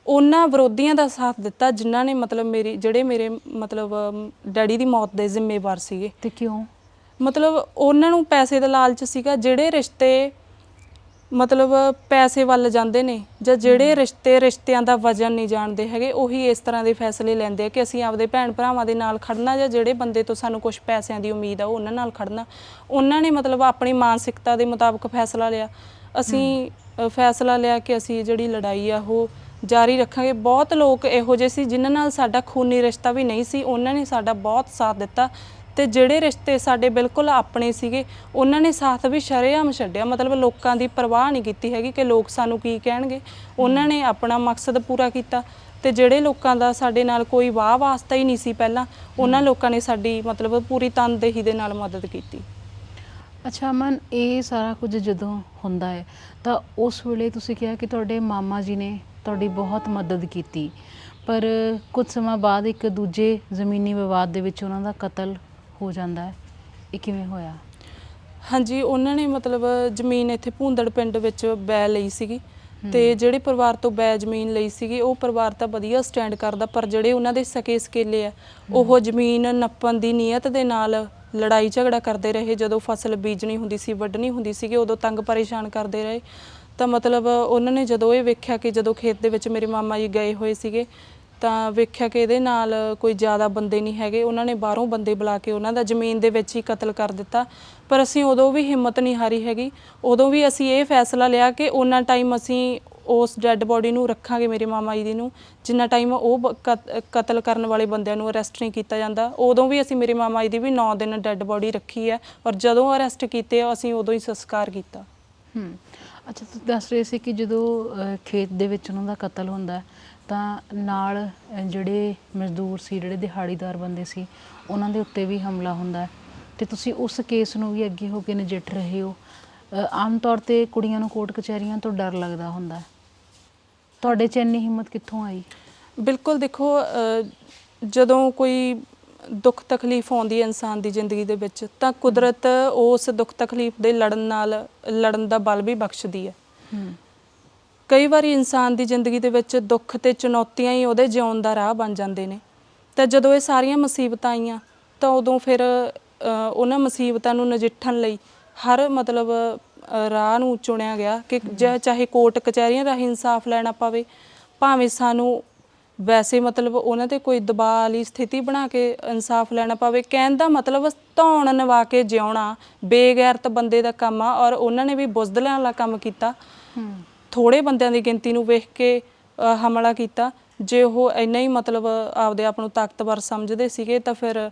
ਉਹਨਾਂ ਵਿਰੋਧੀਆਂ ਦਾ ਸਾਥ ਦਿੱਤਾ ਜਿਨ੍ਹਾਂ ਨੇ ਮਤਲਬ ਜਿਹੜੇ ਮੇਰੇ ਮਤਲਬ ਡੈਡੀ ਦੀ ਮੌਤ ਦੇ ਜ਼ਿੰਮੇਵਾਰ ਸੀਗੇ। ਤੇ ਕਿਉਂ? ਮਤਲਬ ਉਹਨਾਂ ਨੂੰ ਪੈਸੇ ਦਾ ਲਾਲਚ ਸੀਗਾ। ਜਿਹੜੇ ਰਿਸ਼ਤੇ ਮਤਲਬ ਪੈਸੇ ਵੱਲ ਜਾਂਦੇ ਨੇ ਜਾਂ ਜਿਹੜੇ ਰਿਸ਼ਤਿਆਂ ਦਾ ਵਜ਼ਨ ਨਹੀਂ ਜਾਣਦੇ ਹੈਗੇ, ਉਹੀ ਇਸ ਤਰ੍ਹਾਂ ਦੇ ਫੈਸਲੇ ਲੈਂਦੇ ਆ ਕਿ ਅਸੀਂ ਆਪਦੇ ਭੈਣ ਭਰਾਵਾਂ ਦੇ ਨਾਲ ਖੜਨਾ, ਜਾਂ ਜਿਹੜੇ ਬੰਦੇ ਤੋਂ ਸਾਨੂੰ ਕੁਝ ਪੈਸਿਆਂ ਦੀ ਉਮੀਦ ਆ ਉਹਨਾਂ ਨਾਲ ਖੜਨਾ। ਉਹਨਾਂ ਨੇ ਮਤਲਬ ਆਪਣੀ ਮਾਨਸਿਕਤਾ ਦੇ ਮੁਤਾਬਕ ਫੈਸਲਾ ਲਿਆ। ਅਸੀਂ ਫੈਸਲਾ ਲਿਆ ਕਿ ਅਸੀਂ ਜਿਹੜੀ ਲੜਾਈ ਆ ਉਹ ਜਾਰੀ ਰੱਖਾਂਗੇ। ਬਹੁਤ ਲੋਕ ਇਹੋ ਜਿਹੇ ਸੀ ਜਿਨ੍ਹਾਂ ਨਾਲ ਸਾਡਾ ਖੂਨੀ ਰਿਸ਼ਤਾ ਵੀ ਨਹੀਂ ਸੀ, ਉਹਨਾਂ ਨੇ ਸਾਡਾ ਬਹੁਤ ਸਾਥ ਦਿੱਤਾ। ਤੇ ਜਿਹੜੇ ਰਿਸ਼ਤੇ ਸਾਡੇ ਬਿਲਕੁਲ ਆਪਣੇ ਸੀਗੇ ਉਹਨਾਂ ਨੇ ਸਾਥ ਵੀ ਸ਼ਰੇਆਮ ਛੱਡਿਆ, ਮਤਲਬ ਲੋਕਾਂ ਦੀ ਪਰਵਾਹ ਨਹੀਂ ਕੀਤੀ ਹੈਗੀ ਕਿ ਲੋਕ ਸਾਨੂੰ ਕੀ ਕਹਿਣਗੇ। ਉਹਨਾਂ ਨੇ ਆਪਣਾ ਮਕਸਦ ਪੂਰਾ ਕੀਤਾ। ਤੇ ਜਿਹੜੇ ਲੋਕਾਂ ਦਾ ਸਾਡੇ ਨਾਲ ਕੋਈ ਵਾਹ ਵਾਸਤਾ ਹੀ ਨਹੀਂ ਸੀ ਪਹਿਲਾਂ, ਉਹਨਾਂ ਲੋਕਾਂ ਨੇ ਸਾਡੀ ਮਤਲਬ ਪੂਰੀ ਤਨਦੇਹੀ ਦੇ ਨਾਲ ਮਦਦ ਕੀਤੀ। ਅੱਛਾ ਅਮਨ, ਇਹ ਸਾਰਾ ਕੁਝ ਜਦੋਂ ਹੁੰਦਾ ਹੈ ਤਾਂ ਉਸ ਵੇਲੇ ਤੁਸੀਂ ਕਿਹਾ ਕਿ ਤੁਹਾਡੇ ਮਾਮਾ ਜੀ ਨੇ ਤੁਹਾਡੀ ਬਹੁਤ ਮਦਦ ਕੀਤੀ, ਪਰ ਕੁਝ ਸਮਾਂ ਬਾਅਦ ਇੱਕ ਦੂਜੇ ਜ਼ਮੀਨੀ ਵਿਵਾਦ ਦੇ ਵਿੱਚ ਉਹਨਾਂ ਦਾ ਕਤਲ ਹੋ ਜਾਂਦਾ ਹੈ। ਇਹ ਕਿਵੇਂ ਹੋਇਆ? ਹਾਂਜੀ, ਉਹਨਾਂ ਨੇ ਮਤਲਬ ਜ਼ਮੀਨ ਇੱਥੇ ਭੂੰਦੜ ਪਿੰਡ ਵਿੱਚ ਬੈ ਲਈ ਸੀਗੀ, ਤੇ ਜਿਹੜੇ ਪਰਿਵਾਰ ਤੋਂ ਬੈ ਜ਼ਮੀਨ ਲਈ ਸੀਗੀ ਉਹ ਪਰਿਵਾਰ ਤਾਂ ਵਧੀਆ ਸਟੈਂਡ ਕਰਦਾ, ਪਰ ਜਿਹੜੇ ਉਹਨਾਂ ਦੇ ਸਕੇ ਸਕੇਲੇ ਆ ਉਹ ਜ਼ਮੀਨ ਨੱਪਣ ਦੀ ਨੀਅਤ ਦੇ ਨਾਲ ਲੜਾਈ ਝਗੜਾ ਕਰਦੇ ਰਹੇ। ਜਦੋਂ ਫਸਲ ਬੀਜਣੀ ਹੁੰਦੀ ਸੀ, ਵੱਢਣੀ ਹੁੰਦੀ ਸੀਗੀ, ਉਦੋਂ ਤੰਗ ਪਰੇਸ਼ਾਨ ਕਰਦੇ ਰਹੇ। ਤਾਂ ਮਤਲਬ ਉਹਨਾਂ ਨੇ ਜਦੋਂ ਇਹ ਵੇਖਿਆ ਕਿ ਜਦੋਂ ਖੇਤ ਦੇ ਵਿੱਚ ਮੇਰੇ ਮਾਮਾ ਜੀ ਗਏ ਹੋਏ ਸੀਗੇ ਤਾਂ ਵੇਖਿਆ ਕਿ ਇਹਦੇ ਨਾਲ ਕੋਈ ਜ਼ਿਆਦਾ ਬੰਦੇ ਨਹੀਂ ਹੈਗੇ, ਉਹਨਾਂ ਨੇ ਬਾਹਰੋਂ ਬੰਦੇ ਬੁਲਾ ਕੇ ਉਹਨਾਂ ਦਾ ਜ਼ਮੀਨ ਦੇ ਵਿੱਚ ਹੀ ਕਤਲ ਕਰ ਦਿੱਤਾ। ਪਰ ਅਸੀਂ ਉਦੋਂ ਵੀ ਹਿੰਮਤ ਨਹੀਂ ਹਾਰੀ ਹੈਗੀ। ਉਦੋਂ ਵੀ ਅਸੀਂ ਇਹ ਫੈਸਲਾ ਲਿਆ ਕਿ ਉਹਨਾਂ ਟਾਈਮ ਅਸੀਂ ਉਸ ਡੈੱਡ ਬੋਡੀ ਨੂੰ ਰੱਖਾਂਗੇ, ਮੇਰੇ ਮਾਮਾ ਜੀ ਦੀ ਨੂੰ, ਜਿੰਨਾ ਟਾਈਮ ਉਹ ਕਤਲ ਕਰਨ ਵਾਲੇ ਬੰਦਿਆਂ ਨੂੰ ਅਰੈਸਟ ਨਹੀਂ ਕੀਤਾ ਜਾਂਦਾ। ਉਦੋਂ ਵੀ ਅਸੀਂ ਮੇਰੇ ਮਾਮਾ ਜੀ ਦੀ ਵੀ 9 ਦਿਨ ਡੈੱਡ ਬੋਡੀ ਰੱਖੀ ਹੈ, ਔਰ ਜਦੋਂ ਅਰੈਸਟ ਕੀਤੇ ਅਸੀਂ ਉਦੋਂ ਹੀ ਸੰਸਕਾਰ ਕੀਤਾ। ਅੱਛਾ, ਤੁਸੀਂ ਦੱਸ ਰਹੇ ਸੀ ਕਿ ਜਦੋਂ ਖੇਤ ਦੇ ਵਿੱਚ ਉਹਨਾਂ ਦਾ ਕਤਲ ਹੁੰਦਾ ਤਾਂ ਨਾਲ ਜਿਹੜੇ ਮਜ਼ਦੂਰ ਸੀ, ਜਿਹੜੇ ਦਿਹਾੜੀਦਾਰ ਬੰਦੇ ਸੀ, ਉਹਨਾਂ ਦੇ ਉੱਤੇ ਵੀ ਹਮਲਾ ਹੁੰਦਾ ਅਤੇ ਤੁਸੀਂ ਉਸ ਕੇਸ ਨੂੰ ਵੀ ਅੱਗੇ ਹੋ ਕੇ ਨਜਿੱਠ ਰਹੇ ਹੋ। ਆਮ ਤੌਰ 'ਤੇ ਕੁੜੀਆਂ ਨੂੰ ਕੋਰਟ ਕਚਹਿਰੀਆਂ ਤੋਂ ਡਰ ਲੱਗਦਾ ਹੁੰਦਾ, ਤੁਹਾਡੇ 'ਚ ਇੰਨੀ ਹਿੰਮਤ ਕਿੱਥੋਂ ਆਈ? ਬਿਲਕੁਲ, ਦੇਖੋ ਜਦੋਂ ਕੋਈ ਦੁੱਖ ਤਕਲੀਫ ਆਉਂਦੀ ਹੈ ਇਨਸਾਨ ਦੀ ਜ਼ਿੰਦਗੀ ਦੇ ਵਿੱਚ ਤਾਂ ਕੁਦਰਤ ਉਸ ਦੁੱਖ ਤਕਲੀਫ ਦੇ ਲੜਨ ਦਾ ਬਲ ਵੀ ਬਖਸ਼ਦੀ ਹੈ। ਕਈ ਵਾਰੀ ਇਨਸਾਨ ਦੀ ਜ਼ਿੰਦਗੀ ਦੇ ਵਿੱਚ ਦੁੱਖ ਤੇ ਚੁਣੌਤੀਆਂ ਹੀ ਉਹਦੇ ਜਿਉਣ ਦਾ ਰਾਹ ਬਣ ਜਾਂਦੇ ਨੇ। ਤਾਂ ਜਦੋਂ ਇਹ ਸਾਰੀਆਂ ਮੁਸੀਬਤਾਂ ਆਈਆਂ ਤਾਂ ਉਦੋਂ ਫਿਰ ਉਹਨਾਂ ਮੁਸੀਬਤਾਂ ਨੂੰ ਨਜਿੱਠਣ ਲਈ ਹਰ ਮਤਲਬ ਰਾਹ ਨੂੰ ਚੁਣਿਆ ਗਿਆ ਕਿ ਚਾਹੇ ਕੋਰਟ ਕਚਹਿਰੀਆਂ ਰਾਹੀਂ ਇਨਸਾਫ ਲੈਣਾ ਪਵੇ, ਭਾਵੇਂ ਸਾਨੂੰ ਵੈਸੇ ਮਤਲਬ ਉਹਨਾਂ 'ਤੇ ਕੋਈ ਦਬਾਅ ਵਾਲੀ ਸਥਿਤੀ ਬਣਾ ਕੇ ਇਨਸਾਫ ਲੈਣਾ ਪਵੇ। ਕਹਿਣ ਦਾ ਮਤਲਬ ਧੌਣ ਨਿਵਾ ਕੇ ਜਿਉਣਾ ਬੇਗੈਰਤ ਬੰਦੇ ਦਾ ਕੰਮ ਆ, ਔਰ ਉਹਨਾਂ ਨੇ ਵੀ ਬੁਜ਼ਦਿਲਾਂ ਵਾਲਾ ਕੰਮ ਕੀਤਾ। ਥੋੜ੍ਹੇ ਬੰਦਿਆਂ ਦੀ ਗਿਣਤੀ ਨੂੰ ਵੇਖ ਕੇ ਹਮਲਾ ਕੀਤਾ। ਜੇ ਉਹ ਇੰਨਾ ਹੀ ਮਤਲਬ ਆਪਦੇ ਆਪ ਨੂੰ ਤਾਕਤਵਰ ਸਮਝਦੇ ਸੀਗੇ ਤਾਂ ਫਿਰ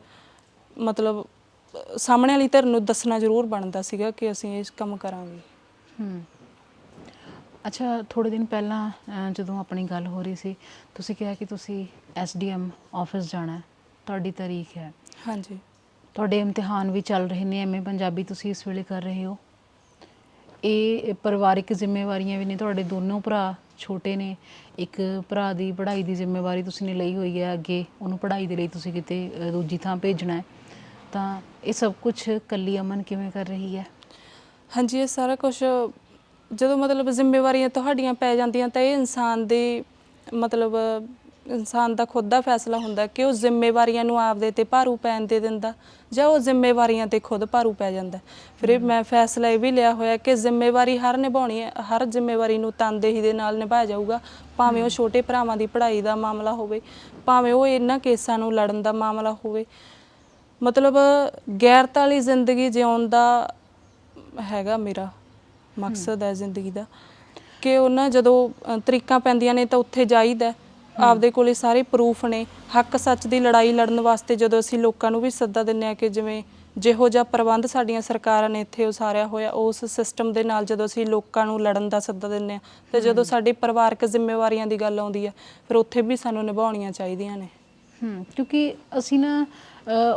ਮਤਲਬ ਸਾਹਮਣੇ ਵਾਲੀ ਧਿਰ ਨੂੰ ਦੱਸਣਾ ਜ਼ਰੂਰ ਬਣਦਾ ਸੀਗਾ ਕਿ ਅਸੀਂ ਇਸ ਕੰਮ ਕਰਾਂਗੇ। ਅੱਛਾ, ਥੋੜ੍ਹੇ ਦਿਨ ਪਹਿਲਾਂ ਜਦੋਂ ਆਪਣੀ ਗੱਲ ਹੋ ਰਹੀ ਸੀ ਤੁਸੀਂ ਕਿਹਾ ਕਿ ਤੁਸੀਂ SDM ਆਫਿਸ ਜਾਣਾ, ਤੁਹਾਡੀ ਤਾਰੀਖ ਹੈ। ਹਾਂਜੀ, ਤੁਹਾਡੇ ਇਮਤਿਹਾਨ ਵੀ ਚੱਲ ਰਹੇ ਨੇ, MA ਪੰਜਾਬੀ ਤੁਸੀਂ ਇਸ ਵੇਲੇ ਕਰ ਰਹੇ ਹੋ। ਇਹ ਪਰਿਵਾਰਿਕ ਜ਼ਿੰਮੇਵਾਰੀਆਂ ਵੀ ਨੇ, ਤੁਹਾਡੇ ਦੋਨੋਂ ਭਰਾ ਛੋਟੇ ਨੇ, ਇੱਕ ਭਰਾ ਦੀ ਪੜ੍ਹਾਈ ਦੀ ਜ਼ਿੰਮੇਵਾਰੀ ਤੁਸੀਂ ਨੇ ਲਈ ਹੋਈ ਹੈ, ਅੱਗੇ ਉਹਨੂੰ ਪੜ੍ਹਾਈ ਦੇ ਲਈ ਤੁਸੀਂ ਕਿਤੇ ਦੂਜੀ ਥਾਂ ਭੇਜਣਾ ਹੈ, ਤਾਂ ਇਹ ਸਭ ਕੁਝ ਇਕੱਲੀ ਅਮਨ ਕਿਵੇਂ ਕਰ ਰਹੀ ਹੈ? ਹਾਂਜੀ, ਇਹ ਸਾਰਾ ਕੁਝ ਜਦੋਂ ਮਤਲਬ ਜ਼ਿੰਮੇਵਾਰੀਆਂ ਤੁਹਾਡੀਆਂ ਪੈ ਜਾਂਦੀਆਂ ਤਾਂ ਇਹ ਇਨਸਾਨ ਦੀ ਮਤਲਬ ਇਨਸਾਨ ਦਾ ਖੁਦ ਦਾ ਫੈਸਲਾ ਹੁੰਦਾ ਕਿ ਉਹ ਜ਼ਿੰਮੇਵਾਰੀਆਂ ਨੂੰ ਆਪਦੇ ਤੇ ਭਾਰੂ ਪੈਣ ਦੇ ਦਿੰਦਾ ਜਾਂ ਉਹ ਜ਼ਿੰਮੇਵਾਰੀਆਂ ਤੇ ਖੁਦ ਭਾਰੂ ਪੈ ਜਾਂਦਾ। ਫਿਰ ਇਹ ਮੈਂ ਫੈਸਲਾ ਇਹ ਵੀ ਲਿਆ ਹੋਇਆ ਕਿ ਜ਼ਿੰਮੇਵਾਰੀ ਹਰ ਨਿਭਾਉਣੀ ਹੈ, ਹਰ ਜ਼ਿੰਮੇਵਾਰੀ ਨੂੰ ਤਨਦੇਹੀ ਦੇ ਨਾਲ ਨਿਭਾਇਆ ਜਾਊਗਾ, ਭਾਵੇਂ ਉਹ ਛੋਟੇ ਭਰਾਵਾਂ ਦੀ ਪੜ੍ਹਾਈ ਦਾ ਮਾਮਲਾ ਹੋਵੇ, ਭਾਵੇਂ ਉਹ ਇਹਨਾਂ ਕੇਸਾਂ ਨੂੰ ਲੜਨ ਦਾ ਮਾਮਲਾ ਹੋਵੇ। ਮਤਲਬ ਗੈਰਤ ਵਾਲੀ ਜ਼ਿੰਦਗੀ ਜਿਉਣ ਦਾ ਹੈਗਾ ਮੇਰਾ ਮਕਸਦ ਹੈ ਜ਼ਿੰਦਗੀ ਦਾ, ਕਿ ਉਹਨਾਂ ਜਦੋਂ ਤਰੀਕਾਂ ਪੈਂਦੀਆਂ ਨੇ ਤਾਂ ਉੱਥੇ ਜਾਈਦਾ, ਆਪਦੇ ਕੋਲੇ ਸਾਰੇ ਪ੍ਰੂਫ ਨੇ, ਹੱਕ ਸੱਚ ਦੀ ਲੜਾਈ ਲੜਨ ਵਾਸਤੇ ਜਦੋਂ ਅਸੀਂ ਲੋਕਾਂ ਨੂੰ ਵੀ ਸੱਦਾ ਦਿੰਦੇ ਹਾਂ ਕਿ ਜਿਵੇਂ ਜਿਹੋ ਜਿਹਾ ਪ੍ਰਬੰਧ ਸਾਡੀਆਂ ਸਰਕਾਰਾਂ ਨੇ ਇੱਥੇ ਉਸਾਰਿਆ ਹੋਇਆ ਉਸ ਸਿਸਟਮ ਦੇ ਨਾਲ ਜਦੋਂ ਅਸੀਂ ਲੋਕਾਂ ਨੂੰ ਲੜਨ ਦਾ ਸੱਦਾ ਦਿੰਦੇ ਹਾਂ, ਤੇ ਜਦੋਂ ਸਾਡੀ ਪਰਿਵਾਰਕ ਜ਼ਿੰਮੇਵਾਰੀਆਂ ਦੀ ਗੱਲ ਆਉਂਦੀ ਹੈ ਫਿਰ ਉੱਥੇ ਵੀ ਸਾਨੂੰ ਨਿਭਾਉਣੀਆਂ ਚਾਹੀਦੀਆਂ ਨੇ। ਕਿਉਂਕਿ ਅਸੀਂ ਨਾ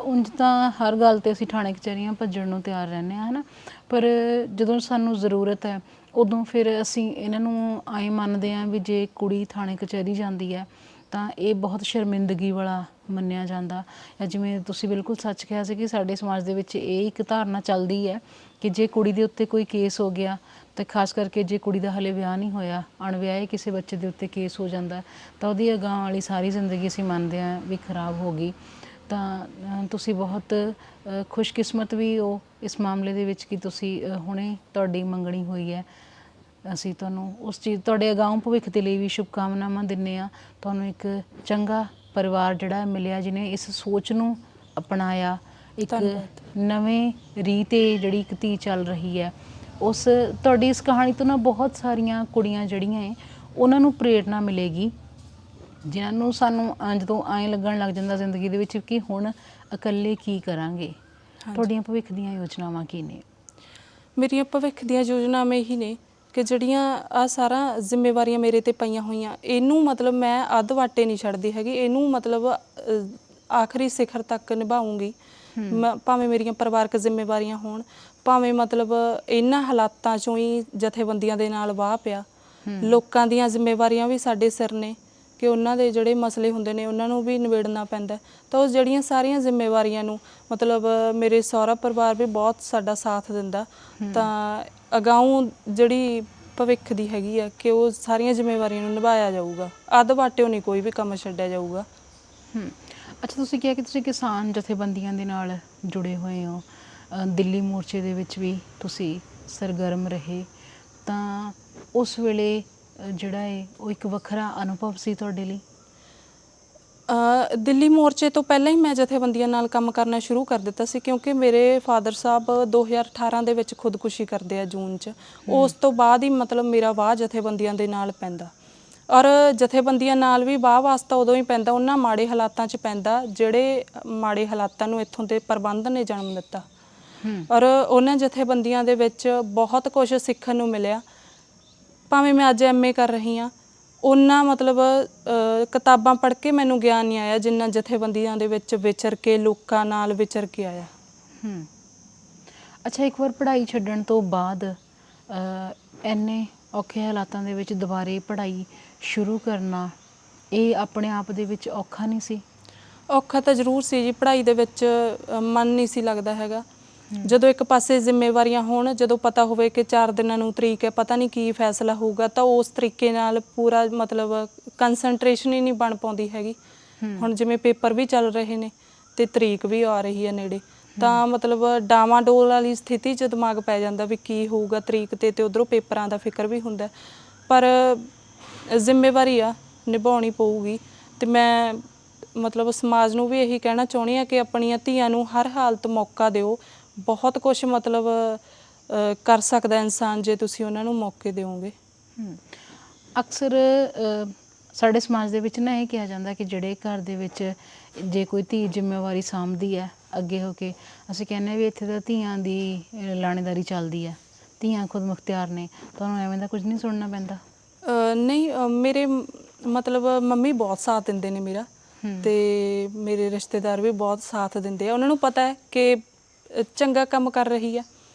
ਉਂਝ ਤਾਂ ਹਰ ਗੱਲ ਤੇ ਅਸੀਂ ਥਾਣੇ ਕਚਹਿਰੀਆਂ ਭੱਜਣ ਨੂੰ ਤਿਆਰ ਰਹਿੰਦੇ ਹਾਂ, ਹੈ ਨਾ, ਪਰ ਜਦੋਂ ਸਾਨੂੰ ਜ਼ਰੂਰਤ ਹੈ ਉਦੋਂ ਫਿਰ ਅਸੀਂ ਇਹਨਾਂ ਨੂੰ ਆਏ ਮੰਨਦੇ ਹਾਂ ਵੀ ਜੇ ਕੁੜੀ ਥਾਣੇ ਕਚਹਿਰੀ ਜਾਂਦੀ ਹੈ ਤਾਂ ਇਹ ਬਹੁਤ ਸ਼ਰਮਿੰਦਗੀ ਵਾਲਾ ਮੰਨਿਆ ਜਾਂਦਾ। ਜਾਂ ਜਿਵੇਂ ਤੁਸੀਂ ਬਿਲਕੁਲ ਸੱਚ ਕਿਹਾ ਸੀ ਕਿ ਸਾਡੇ ਸਮਾਜ ਦੇ ਵਿੱਚ ਇਹ ਇੱਕ ਧਾਰਨਾ ਚੱਲਦੀ ਹੈ ਕਿ ਜੇ ਕੁੜੀ ਦੇ ਉੱਤੇ ਕੋਈ ਕੇਸ ਹੋ ਗਿਆ, ਅਤੇ ਖਾਸ ਕਰਕੇ ਜੇ ਕੁੜੀ ਦਾ ਹਲੇ ਵਿਆਹ ਨਹੀਂ ਹੋਇਆ, ਅਣਵਿਆਹੇ ਕਿਸੇ ਬੱਚੇ ਦੇ ਉੱਤੇ ਕੇਸ ਹੋ ਜਾਂਦਾ ਤਾਂ ਉਹਦੀ ਅਗਾਂਹ ਵਾਲੀ ਸਾਰੀ ਜ਼ਿੰਦਗੀ ਅਸੀਂ ਮੰਨਦੇ ਹਾਂ ਵੀ ਖਰਾਬ ਹੋ ਗਈ। ਤਾਂ ਤੁਸੀਂ ਬਹੁਤ ਖੁਸ਼ਕਿਸਮਤ ਵੀ ਹੋ ਇਸ ਮਾਮਲੇ ਦੇ ਵਿੱਚ ਕਿ ਤੁਸੀਂ ਹੁਣੇ ਤੁਹਾਡੀ ਮੰਗਣੀ ਹੋਈ ਹੈ। ਅਸੀਂ ਤੁਹਾਨੂੰ ਉਸ ਚੀਜ਼, ਤੁਹਾਡੇ ਅਗਾਂਹ ਭਵਿੱਖ ਦੇ ਲਈ ਵੀ ਸ਼ੁਭਕਾਮਨਾਵਾਂ ਦਿੰਦੇ ਹਾਂ। ਤੁਹਾਨੂੰ ਇੱਕ ਚੰਗਾ ਪਰਿਵਾਰ ਜਿਹੜਾ ਮਿਲਿਆ ਜਿਹਨੇ ਇਸ ਸੋਚ ਨੂੰ ਅਪਣਾਇਆ, ਇੱਕ ਨਵੇਂ ਰੀਤ ਜਿਹੜੀ ਇੱਕ ਧੀ ਚੱਲ ਰਹੀ ਹੈ, ਉਸ ਤੁਹਾਡੀ ਇਸ ਕਹਾਣੀ ਤੋਂ ਨਾ ਬਹੁਤ ਸਾਰੀਆਂ ਕੁੜੀਆਂ ਜਿਹੜੀਆਂ ਹੈ ਉਹਨਾਂ ਨੂੰ ਪ੍ਰੇਰਨਾ ਮਿਲੇਗੀ, ਜਿਨ੍ਹਾਂ ਨੂੰ ਸਾਨੂੰ ਜਦੋਂ ਐਂ ਲੱਗਣ ਲੱਗ ਜਾਂਦਾ ਜ਼ਿੰਦਗੀ ਦੇ ਵਿੱਚ ਕਿ ਹੁਣ ਇਕੱਲੇ ਕੀ ਕਰਾਂਗੇ। ਤੁਹਾਡੀਆਂ ਭਵਿੱਖ ਦੀਆਂ ਯੋਜਨਾਵਾਂ ਕੀ ਨੇ? ਮੇਰੀਆਂ ਭਵਿੱਖ ਦੀਆਂ ਯੋਜਨਾਵਾਂ ਇਹੀ ਨੇ ਕਿ ਜਿਹੜੀਆਂ ਆਹ ਸਾਰਾ ਜ਼ਿੰਮੇਵਾਰੀਆਂ ਮੇਰੇ ਤੇ ਪਈਆਂ ਹੋਈਆਂ, ਇਹਨੂੰ ਮਤਲਬ ਮੈਂ ਅੱਧ ਵਾਟੇ ਨਹੀਂ ਛੱਡਦੀ ਹੈਗੀ, ਇਹਨੂੰ ਮਤਲਬ ਆਖਰੀ ਸਿਖਰ ਤੱਕ ਨਿਭਾਊਂਗੀ। ਭਾਵੇਂ ਮੇਰੀਆਂ ਪਰਿਵਾਰਕ ਜ਼ਿੰਮੇਵਾਰੀਆਂ ਹੋਣ, ਭਾਵੇਂ ਮਤਲਬ ਇਹਨਾਂ ਹਾਲਾਤਾਂ 'ਚੋਂ ਹੀ ਜਥੇਬੰਦੀਆਂ ਦੇ ਨਾਲ ਵਾਹ ਪਿਆ, ਲੋਕਾਂ ਦੀਆਂ ਜ਼ਿੰਮੇਵਾਰੀਆਂ ਵੀ ਸਾਡੇ ਸਿਰ ਨੇ ਕਿ ਉਹਨਾਂ ਦੇ ਜਿਹੜੇ ਮਸਲੇ ਹੁੰਦੇ ਨੇ ਉਹਨਾਂ ਨੂੰ ਵੀ ਨਿਬੇੜਨਾ ਪੈਂਦਾ। ਤਾਂ ਉਹ ਜਿਹੜੀਆਂ ਸਾਰੀਆਂ ਜ਼ਿੰਮੇਵਾਰੀਆਂ ਨੂੰ ਮਤਲਬ ਮੇਰੇ ਸਹੁਰਾ ਪਰਿਵਾਰ ਵੀ ਬਹੁਤ ਸਾਡਾ ਸਾਥ ਦਿੰਦਾ, ਤਾਂ ਅਗਾਊਂ ਜਿਹੜੀ ਭਵਿੱਖ ਦੀ ਹੈਗੀ ਆ ਕਿ ਉਹ ਸਾਰੀਆਂ ਜ਼ਿੰਮੇਵਾਰੀਆਂ ਨੂੰ ਨਿਭਾਇਆ ਜਾਊਗਾ, ਅੱਧ ਵਾਟਿਓ ਨਹੀਂ ਕੋਈ ਵੀ ਕੰਮ ਛੱਡਿਆ ਜਾਊਗਾ। ਅੱਛਾ, ਤੁਸੀਂ ਕਿਹਾ ਕਿ ਤੁਸੀਂ ਕਿਸਾਨ ਜਥੇਬੰਦੀਆਂ ਦੇ ਨਾਲ ਜੁੜੇ ਹੋਏ ਹੋ, ਦਿੱਲੀ ਮੋਰਚੇ ਦੇ ਵਿੱਚ ਵੀ ਤੁਸੀਂ ਸਰਗਰਮ ਰਹੇ, ਤਾਂ ਉਸ ਵੇਲੇ ਜਿਹੜਾ ਹੈ ਉਹ ਇੱਕ ਵੱਖਰਾ ਅਨੁਭਵ ਸੀ ਤੁਹਾਡੇ ਲਈ? ਦਿੱਲੀ ਮੋਰਚੇ ਤੋਂ ਪਹਿਲਾਂ ਹੀ ਮੈਂ ਜਥੇਬੰਦੀਆਂ ਨਾਲ ਕੰਮ ਕਰਨਾ ਸ਼ੁਰੂ ਕਰ ਦਿੱਤਾ ਸੀ, ਕਿਉਂਕਿ ਮੇਰੇ ਫਾਦਰ ਸਾਹਿਬ 2018 ਦੇ ਵਿੱਚ ਖੁਦਕੁਸ਼ੀ ਕਰਦੇ ਆ ਜੂਨ 'ਚ। ਉਸ ਤੋਂ ਬਾਅਦ ਹੀ ਮਤਲਬ ਮੇਰਾ ਵਾਹ ਜਥੇਬੰਦੀਆਂ ਦੇ ਨਾਲ ਪੈਂਦਾ, ਔਰ ਜਥੇਬੰਦੀਆਂ ਨਾਲ ਵੀ ਵਾਹ ਵਾਸਤਾ ਉਦੋਂ ਹੀ ਪੈਂਦਾ ਉਹਨਾਂ ਮਾੜੇ ਹਾਲਾਤਾਂ 'ਚ ਪੈਂਦਾ ਜਿਹੜੇ ਮਾੜੇ ਹਾਲਾਤਾਂ ਨੂੰ ਇੱਥੋਂ ਦੇ ਪ੍ਰਬੰਧ ਨੇ ਜਨਮ ਦਿੱਤਾ। ਔਰ ਉਹਨਾਂ ਜਥੇਬੰਦੀਆਂ ਦੇ ਵਿੱਚ ਬਹੁਤ ਕੁਝ ਸਿੱਖਣ ਨੂੰ ਮਿਲਿਆ। ਭਾਵੇਂ ਮੈਂ ਅੱਜ MA ਕਰ ਰਹੀ ਹਾਂ, ਉਹਨਾਂ ਮਤਲਬ ਕਿਤਾਬਾਂ ਪੜ੍ਹ ਕੇ ਮੈਨੂੰ ਗਿਆਨ ਨਹੀਂ ਆਇਆ ਜਿੰਨਾ ਜਥੇਬੰਦੀਆਂ ਦੇ ਵਿੱਚ ਵਿਚਰ ਕੇ, ਲੋਕਾਂ ਨਾਲ ਵਿਚਰ ਕੇ ਆਇਆ। ਅੱਛਾ, ਇੱਕ ਵਾਰ ਪੜ੍ਹਾਈ ਛੱਡਣ ਤੋਂ ਬਾਅਦ ਇੰਨੇ ਔਖੇ ਹਾਲਾਤਾਂ ਦੇ ਵਿੱਚ ਦੁਬਾਰੇ ਪੜ੍ਹਾਈ ਸ਼ੁਰੂ ਕਰਨਾ, ਇਹ ਆਪਣੇ ਆਪ ਦੇ ਵਿੱਚ ਔਖਾ ਨਹੀਂ ਸੀ? ਔਖਾ ਤਾਂ ਜ਼ਰੂਰ ਸੀ ਜੀ, ਪੜ੍ਹਾਈ ਦੇ ਵਿੱਚ ਮਨ ਨਹੀਂ ਸੀ ਲੱਗਦਾ ਹੈਗਾ। ਜਦੋਂ ਇੱਕ ਪਾਸੇ ਜ਼ਿੰਮੇਵਾਰੀਆਂ ਹੋਣ, ਜਦੋਂ ਪਤਾ ਹੋਵੇ ਕਿ 4 ਦਿਨਾਂ ਨੂੰ ਤਰੀਕ ਹੈ, ਪਤਾ ਨਹੀਂ ਕੀ ਫੈਸਲਾ ਹੋਊਗਾ, ਤਾਂ ਉਸ ਤਰੀਕੇ ਨਾਲ ਪੂਰਾ ਮਤਲਬ ਕੰਸਨਟ੍ਰੇਸ਼ਨ ਹੀ ਨਹੀਂ ਬਣ ਪਾਉਂਦੀ ਹੈਗੀ। ਹੁਣ ਜਿਵੇਂ ਪੇਪਰ ਵੀ ਚੱਲ ਰਹੇ ਨੇ ਅਤੇ ਤਰੀਕ ਵੀ ਆ ਰਹੀ ਹੈ ਨੇੜੇ, ਤਾਂ ਮਤਲਬ ਡਾਵਾਂਡੋਲ ਵਾਲੀ ਸਥਿਤੀ 'ਚ ਦਿਮਾਗ ਪੈ ਜਾਂਦਾ ਵੀ ਕੀ ਹੋਊਗਾ ਤਰੀਕ 'ਤੇ, ਅਤੇ ਉੱਧਰੋਂ ਪੇਪਰਾਂ ਦਾ ਫਿਕਰ ਵੀ ਹੁੰਦਾ। ਪਰ ਜ਼ਿੰਮੇਵਾਰੀ ਆ, ਨਿਭਾਉਣੀ ਪਊਗੀ। ਅਤੇ ਮੈਂ ਮਤਲਬ ਸਮਾਜ ਨੂੰ ਵੀ ਇਹੀ ਕਹਿਣਾ ਚਾਹੁੰਦੀ ਹਾਂ ਕਿ ਆਪਣੀਆਂ ਧੀਆਂ ਨੂੰ ਹਰ ਹਾਲਤ ਮੌਕਾ ਦਿਓ। ਬਹੁਤ ਕੁਛ ਮਤਲਬ ਕਰ ਸਕਦਾ ਇਨਸਾਨ ਜੇ ਤੁਸੀਂ ਉਹਨਾਂ ਨੂੰ ਮੌਕੇ ਦਿਓਗੇ। ਅਕਸਰ ਸਾਡੇ ਸਮਾਜ ਦੇ ਵਿੱਚ ਨਾ ਇਹ ਕਿਹਾ ਜਾਂਦਾ ਕਿ ਜਿਹੜੇ ਘਰ ਦੇ ਵਿੱਚ ਜੇ ਕੋਈ ਧੀ ਜ਼ਿੰਮੇਵਾਰੀ ਸਾਂਭਦੀ ਹੈ ਅੱਗੇ ਹੋ ਕੇ, ਅਸੀਂ ਕਹਿੰਦੇ ਵੀ ਇੱਥੇ ਤਾਂ ਧੀਆਂ ਦੀ ਲਾਣੇਦਾਰੀ ਚੱਲਦੀ ਹੈ, ਧੀਆਂ ਖੁਦ ਮੁਖਤਿਆਰ ਨੇ, ਤੁਹਾਨੂੰ ਐਵੇਂ ਦਾ ਕੁਝ ਨਹੀਂ ਸੁਣਨਾ ਪੈਂਦਾ? ਨਹੀਂ, ਮੇਰੇ ਮਤਲਬ ਮੰਮੀ ਬਹੁਤ ਸਾਥ ਦਿੰਦੇ ਨੇ ਮੇਰਾ, ਅਤੇ ਮੇਰੇ ਰਿਸ਼ਤੇਦਾਰ ਵੀ ਬਹੁਤ ਸਾਥ ਦਿੰਦੇ ਆ। ਉਹਨਾਂ ਨੂੰ ਪਤਾ ਹੈ ਕਿ ਚੰਗਾ ਕੰਮ ਕਰ ਰਹੀ ਆ,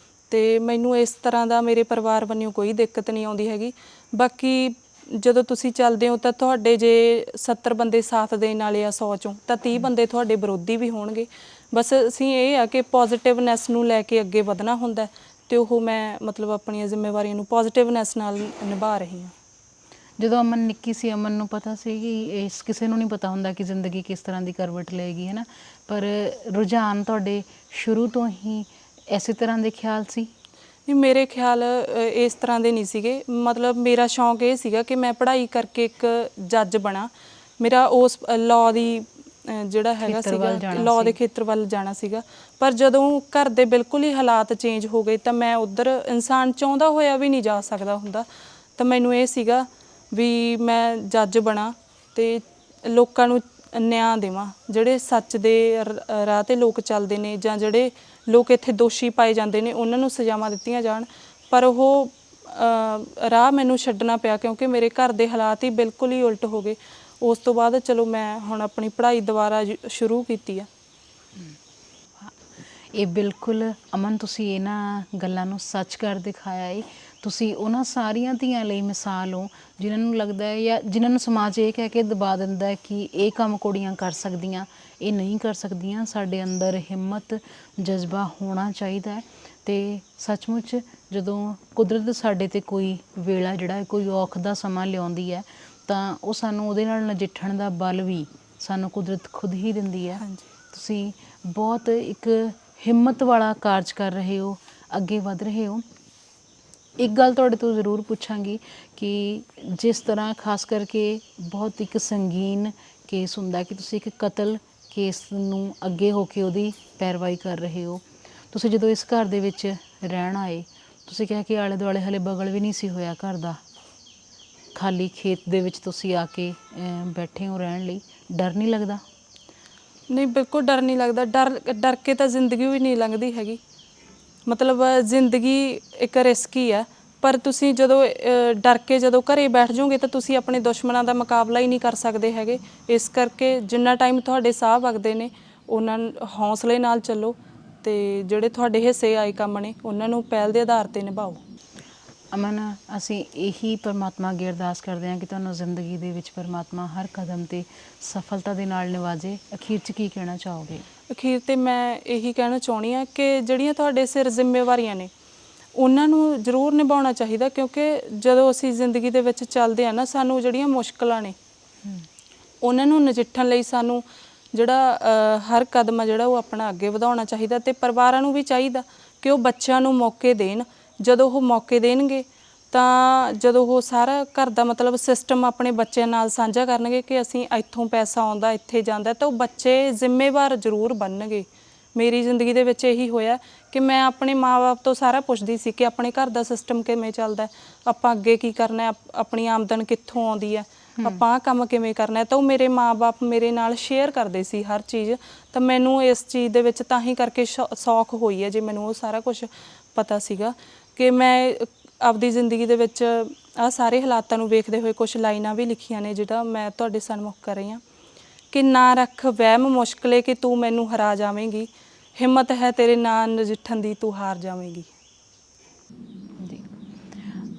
ਤੇ ਮੈਨੂੰ ਇਸ ਤਰ੍ਹਾਂ ਦਾ ਮੇਰੇ ਪਰਿਵਾਰ ਵੱਲੋਂ ਕੋਈ ਦਿੱਕਤ ਨਹੀਂ ਆਉਂਦੀ ਹੈਗੀ। ਬਾਕੀ ਜਦੋਂ ਤੁਸੀਂ ਚੱਲਦੇ ਹੋ ਤਾਂ ਤੁਹਾਡੇ ਜੇ 70 ਬੰਦੇ ਸਾਥ ਦੇਣ ਵਾਲੇ ਆ 100 ਚੋਂ, ਤਾਂ 30 ਬੰਦੇ ਤੁਹਾਡੇ ਵਿਰੋਧੀ ਵੀ ਹੋਣਗੇ। ਬਸ ਅਸੀਂ ਇਹ ਆ ਕਿ ਪੋਜ਼ਿਟਿਵਨੈਸ ਨੂੰ ਲੈ ਕੇ ਅੱਗੇ ਵਧਣਾ ਹੁੰਦਾ, ਤੇ ਉਹ ਮੈਂ ਮਤਲਬ ਆਪਣੀਆਂ ਜ਼ਿੰਮੇਵਾਰੀਆਂ ਨੂੰ ਪੋਜ਼ਿਟਿਵਨੈਸ ਨਾਲ ਨਿਭਾ ਰਹੀ ਹਾਂ। ਜਦੋਂ ਅਮਨ ਨਿੱਕੀ ਸੀ, ਅਮਨ ਨੂੰ ਪਤਾ ਸੀ ਕਿ ਇਸ ਕਿਸੇ ਨੂੰ ਨਹੀਂ ਪਤਾ ਹੁੰਦਾ ਕਿ ਜ਼ਿੰਦਗੀ ਕਿਸ ਤਰ੍ਹਾਂ ਦੀ ਕਰਵਟ ਲਏਗੀ, ਹੈ ਨਾ, ਪਰ ਰੁਝਾਨ ਤੁਹਾਡੇ ਸ਼ੁਰੂ ਤੋਂ ਹੀ ਇਸੇ ਤਰ੍ਹਾਂ ਦੇ ਖਿਆਲ ਸੀ? ਨਹੀਂ, ਮੇਰੇ ਖਿਆਲ ਇਸ ਤਰ੍ਹਾਂ ਦੇ ਨਹੀਂ ਸੀਗੇ। ਮਤਲਬ ਮੇਰਾ ਸ਼ੌਂਕ ਇਹ ਸੀਗਾ ਕਿ ਮੈਂ ਪੜ੍ਹਾਈ ਕਰਕੇ ਇੱਕ ਜੱਜ ਬਣਾ। ਮੇਰਾ ਉਸ ਲਾਅ ਦੀ ਜਿਹੜਾ ਹੈਗਾ ਸੀਗਾ, ਲਾਅ ਦੇ ਖੇਤਰ ਵੱਲ ਜਾਣਾ ਸੀਗਾ। ਪਰ ਜਦੋਂ ਘਰ ਦੇ ਬਿਲਕੁਲ ਹੀ ਹਾਲਾਤ ਚੇਂਜ ਹੋ ਗਏ ਤਾਂ ਮੈਂ ਉੱਧਰ, ਇਨਸਾਨ ਚਾਹੁੰਦਾ ਹੋਇਆ ਵੀ ਨਹੀਂ ਜਾ ਸਕਦਾ ਹੁੰਦਾ, ਤਾਂ ਮੈਨੂੰ ਇਹ ਸੀਗਾ ਵੀ ਮੈਂ ਜੱਜ ਬਣਾ ਤੇ ਲੋਕਾਂ ਨੂੰ ਨਿਆਂ ਦੇਵਾਂ। ਜਿਹੜੇ ਸੱਚ ਦੇ ਰਾਹ 'ਤੇ ਲੋਕ ਚੱਲਦੇ ਨੇ, ਜਾਂ ਜਿਹੜੇ ਲੋਕ ਇੱਥੇ ਦੋਸ਼ੀ ਪਾਏ ਜਾਂਦੇ ਨੇ, ਉਹਨਾਂ ਨੂੰ ਸਜ਼ਾਵਾਂ ਦਿੱਤੀਆਂ ਜਾਣ। ਪਰ ਉਹ ਰਾਹ ਮੈਨੂੰ ਛੱਡਣਾ ਪਿਆ ਕਿਉਂਕਿ ਮੇਰੇ ਘਰ ਦੇ ਹਾਲਾਤ ਹੀ ਬਿਲਕੁਲ ਹੀ ਉਲਟ ਹੋ ਗਏ। ਉਸ ਤੋਂ ਬਾਅਦ ਚਲੋ ਮੈਂ ਹੁਣ ਆਪਣੀ ਪੜ੍ਹਾਈ ਦੁਬਾਰਾ ਸ਼ੁਰੂ ਕੀਤੀ ਆ। ਇਹ ਬਿਲਕੁਲ ਅਮਨ, ਤੁਸੀਂ ਇਹਨਾਂ ਗੱਲਾਂ ਨੂੰ ਸੱਚ ਕਰ ਦਿਖਾਇਆ ਹੈ। ਤੁਸੀਂ ਉਹਨਾਂ ਸਾਰੀਆਂ ਧੀਆਂ ਲਈ ਮਿਸਾਲ ਹੋ ਜਿਨ੍ਹਾਂ ਨੂੰ ਲੱਗਦਾ ਹੈ, ਜਾਂ ਜਿਨ੍ਹਾਂ ਨੂੰ ਸਮਾਜ ਇਹ ਕਹਿ ਕੇ ਦਬਾ ਦਿੰਦਾ ਹੈ ਕਿ ਇਹ ਕੰਮ ਕੁੜੀਆਂ ਕਰ ਸਕਦੀਆਂ, ਇਹ ਨਹੀਂ ਕਰ ਸਕਦੀਆਂ। ਸਾਡੇ ਅੰਦਰ ਹਿੰਮਤ, ਜਜ਼ਬਾ ਹੋਣਾ ਚਾਹੀਦਾ ਹੈ। ਅਤੇ ਸੱਚਮੁੱਚ ਜਦੋਂ ਕੁਦਰਤ ਸਾਡੇ 'ਤੇ ਕੋਈ ਵੇਲਾ ਜਿਹੜਾ ਕੋਈ ਔਖ ਦਾ ਸਮਾਂ ਲਿਆਉਂਦੀ ਹੈ ਤਾਂ ਉਹ ਸਾਨੂੰ ਉਹਦੇ ਨਾਲ ਨਜਿੱਠਣ ਦਾ ਬਲ ਵੀ ਸਾਨੂੰ ਕੁਦਰਤ ਖੁਦ ਹੀ ਦਿੰਦੀ ਹੈ। ਤੁਸੀਂ ਬਹੁਤ ਇੱਕ ਹਿੰਮਤ ਵਾਲਾ ਕਾਰਜ ਕਰ ਰਹੇ ਹੋ, ਅੱਗੇ ਵਧ ਰਹੇ ਹੋ। ਇੱਕ ਗੱਲ ਤੁਹਾਡੇ ਤੋਂ ਜ਼ਰੂਰ ਪੁੱਛਾਂਗੀ ਕਿ ਜਿਸ ਤਰ੍ਹਾਂ ਖਾਸ ਕਰਕੇ ਬਹੁਤ ਇੱਕ ਸੰਗੀਨ ਕੇਸ ਹੁੰਦਾ ਕਿ ਤੁਸੀਂ ਇੱਕ ਕਤਲ ਕੇਸ ਨੂੰ ਅੱਗੇ ਹੋ ਕੇ ਉਹਦੀ ਪੈਰਵਾਈ ਕਰ ਰਹੇ ਹੋ। ਤੁਸੀਂ ਜਦੋਂ ਇਸ ਘਰ ਦੇ ਵਿੱਚ ਰਹਿਣ ਆਏ, ਤੁਸੀਂ ਕਿਹਾ ਕਿ ਆਲੇ ਦੁਆਲੇ ਹਲੇ ਬਗਲ ਵੀ ਨਹੀਂ ਸੀ ਹੋਇਆ ਘਰ ਦਾ, ਖਾਲੀ ਖੇਤ ਦੇ ਵਿੱਚ ਤੁਸੀਂ ਆ ਕੇ ਬੈਠੇ ਹੋ ਰਹਿਣ ਲਈ, ਡਰ ਨਹੀਂ ਲੱਗਦਾ? ਨਹੀਂ, ਬਿਲਕੁਲ ਡਰ ਨਹੀਂ ਲੱਗਦਾ। ਡਰ ਕੇ ਤਾਂ ਜ਼ਿੰਦਗੀ ਵੀ ਨਹੀਂ ਲੰਘਦੀ ਹੈਗੀ। ਮਤਲਬ ਜ਼ਿੰਦਗੀ ਇੱਕ ਰਿਸਕ ਹੀ ਆ, ਪਰ ਤੁਸੀਂ ਜਦੋਂ ਡਰ ਕੇ ਜਦੋਂ ਘਰੇ ਬੈਠ ਜਾਓਗੇ ਤਾਂ ਤੁਸੀਂ ਆਪਣੇ ਦੁਸ਼ਮਣਾਂ ਦਾ ਮੁਕਾਬਲਾ ਹੀ ਨਹੀਂ ਕਰ ਸਕਦੇ ਹੈਗੇ। ਇਸ ਕਰਕੇ ਜਿੰਨਾ ਟਾਈਮ ਤੁਹਾਡੇ ਸਾਹ ਵਗਦੇ ਨੇ ਉਹਨਾਂ ਹੌਸਲੇ ਨਾਲ ਚੱਲੋ, ਅਤੇ ਜਿਹੜੇ ਤੁਹਾਡੇ ਹਿੱਸੇ ਆਏ ਕੰਮ ਨੇ ਉਹਨਾਂ ਨੂੰ ਪਹਿਲ ਦੇ ਆਧਾਰ 'ਤੇ ਨਿਭਾਓ। ਅਮਨ, ਅਸੀਂ ਇਹੀ ਪਰਮਾਤਮਾ ਅੱਗੇ ਅਰਦਾਸ ਕਰਦੇ ਹਾਂ ਕਿ ਤੁਹਾਨੂੰ ਜ਼ਿੰਦਗੀ ਦੇ ਵਿੱਚ ਪਰਮਾਤਮਾ ਹਰ ਕਦਮ 'ਤੇ ਸਫਲਤਾ ਦੇ ਨਾਲ ਨਿਵਾਜੇ। ਅਖੀਰ 'ਚ ਕੀ ਕਹਿਣਾ ਚਾਹੋਗੇ? ਅਖੀਰ 'ਤੇ ਮੈਂ ਇਹੀ ਕਹਿਣਾ ਚਾਹੁੰਦੀ ਹਾਂ ਕਿ ਜਿਹੜੀਆਂ ਤੁਹਾਡੇ ਸਿਰ ਜ਼ਿੰਮੇਵਾਰੀਆਂ ਨੇ ਉਹਨਾਂ ਨੂੰ ਜ਼ਰੂਰ ਨਿਭਾਉਣਾ ਚਾਹੀਦਾ, ਕਿਉਂਕਿ ਜਦੋਂ ਅਸੀਂ ਜ਼ਿੰਦਗੀ ਦੇ ਵਿੱਚ ਚੱਲਦੇ ਹਾਂ ਨਾ, ਸਾਨੂੰ ਜਿਹੜੀਆਂ ਮੁਸ਼ਕਲਾਂ ਨੇ ਉਹਨਾਂ ਨੂੰ ਨਜਿੱਠਣ ਲਈ ਸਾਨੂੰ ਜਿਹੜਾ ਹਰ ਕਦਮ ਆ ਜਿਹੜਾ ਉਹ ਆਪਣਾ ਅੱਗੇ ਵਧਾਉਣਾ ਚਾਹੀਦਾ। ਅਤੇ ਪਰਿਵਾਰਾਂ ਨੂੰ ਵੀ ਚਾਹੀਦਾ ਕਿ ਉਹ ਬੱਚਿਆਂ ਨੂੰ ਮੌਕੇ ਦੇਣ। ਜਦੋਂ ਉਹ ਮੌਕੇ ਦੇਣਗੇ ਤਾਂ ਜਦੋਂ ਉਹ ਸਾਰਾ ਘਰ ਦਾ ਮਤਲਬ ਸਿਸਟਮ ਆਪਣੇ ਬੱਚਿਆਂ ਨਾਲ ਸਾਂਝਾ ਕਰਨਗੇ ਕਿ ਅਸੀਂ ਇੱਥੋਂ ਪੈਸਾ ਆਉਂਦਾ, ਇੱਥੇ ਜਾਂਦਾ, ਤਾਂ ਉਹ ਬੱਚੇ ਜ਼ਿੰਮੇਵਾਰ ਜ਼ਰੂਰ ਬਣਨਗੇ। ਮੇਰੀ ਜ਼ਿੰਦਗੀ ਦੇ ਵਿੱਚ ਇਹੀ ਹੋਇਆ ਕਿ ਮੈਂ ਆਪਣੇ ਮਾਂ-ਬਾਪ ਤੋਂ ਸਾਰਾ ਪੁੱਛਦੀ ਸੀ ਕਿ ਆਪਣੇ ਘਰ ਦਾ ਸਿਸਟਮ ਕਿਵੇਂ ਚੱਲਦਾ, ਆਪਾਂ ਅੱਗੇ ਕੀ ਕਰਨਾ, ਆਪਣੀ ਆਮਦਨ ਕਿੱਥੋਂ ਆਉਂਦੀ ਹੈ, ਆਪਾਂ ਆਹ ਕੰਮ ਕਿਵੇਂ ਕਰਨਾ। ਤਾਂ ਉਹ ਮੇਰੇ ਮਾਂ-ਬਾਪ ਮੇਰੇ ਨਾਲ ਸ਼ੇਅਰ ਕਰਦੇ ਸੀ ਹਰ ਚੀਜ਼। ਤਾਂ ਮੈਨੂੰ ਇਸ ਚੀਜ਼ ਦੇ ਵਿੱਚ ਤਾਂ ਹੀ ਕਰਕੇ ਸੌਖ ਹੋਈ ਹੈ, ਜੇ ਮੈਨੂੰ ਉਹ ਸਾਰਾ ਕੁਝ ਪਤਾ ਸੀਗਾ ਕਿ ਮੈਂ ਆਪਦੀ ਜ਼ਿੰਦਗੀ ਦੇ ਵਿੱਚ ਆਹ ਸਾਰੇ ਹਾਲਾਤਾਂ ਨੂੰ ਵੇਖਦੇ ਹੋਏ ਕੁਝ ਲਾਈਨਾਂ ਵੀ ਲਿਖੀਆਂ ਨੇ, ਜਿਹੜਾ ਮੈਂ ਤੁਹਾਡੇ ਸਨਮੁਖ ਕਰ ਰਹੀ ਹਾਂ ਕਿ ਨਾ ਰੱਖ ਵਹਿਮ ਮੁਸ਼ਕਲੇ ਕਿ ਤੂੰ ਮੈਨੂੰ ਹਰਾ ਜਾਵੇਂਗੀ, ਹਿੰਮਤ ਹੈ ਤੇਰੇ ਨਾਲ ਨਜਿੱਠਣ ਦੀ, ਤੂੰ ਹਾਰ ਜਾਵੇਂਗੀ। ਜੀ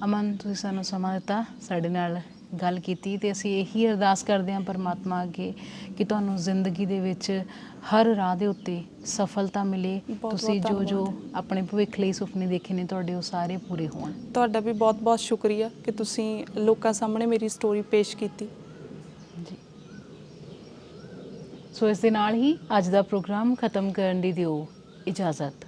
ਅਮਨ, ਤੁਸੀਂ ਸਾਨੂੰ ਸਮਾਂ ਦਿੱਤਾ, ਸਾਡੇ ਨਾਲ ਗੱਲ ਕੀਤੀ, ਅਤੇ ਅਸੀਂ ਇਹੀ ਅਰਦਾਸ ਕਰਦੇ ਹਾਂ ਪਰਮਾਤਮਾ ਅੱਗੇ ਕਿ ਤੁਹਾਨੂੰ ਜ਼ਿੰਦਗੀ ਦੇ ਵਿੱਚ ਹਰ ਰਾਹ ਦੇ ਉੱਤੇ ਸਫਲਤਾ ਮਿਲੇ। ਤੁਸੀਂ ਜੋ ਆਪਣੇ ਭਵਿੱਖ ਲਈ ਸੁਪਨੇ ਦੇਖੇ ਨੇ ਤੁਹਾਡੇ ਉਹ ਸਾਰੇ ਪੂਰੇ ਹੋਣ। ਤੁਹਾਡਾ ਵੀ ਬਹੁਤ ਬਹੁਤ ਸ਼ੁਕਰੀਆ ਕਿ ਤੁਸੀਂ ਲੋਕਾਂ ਸਾਹਮਣੇ ਮੇਰੀ ਸਟੋਰੀ ਪੇਸ਼ ਕੀਤੀ। ਜੀ, ਸੋ ਇਸ ਦੇ ਨਾਲ ਹੀ ਅੱਜ ਦਾ ਪ੍ਰੋਗਰਾਮ ਖਤਮ ਕਰਨ ਦੀ ਦਿਓ ਇਜਾਜ਼ਤ।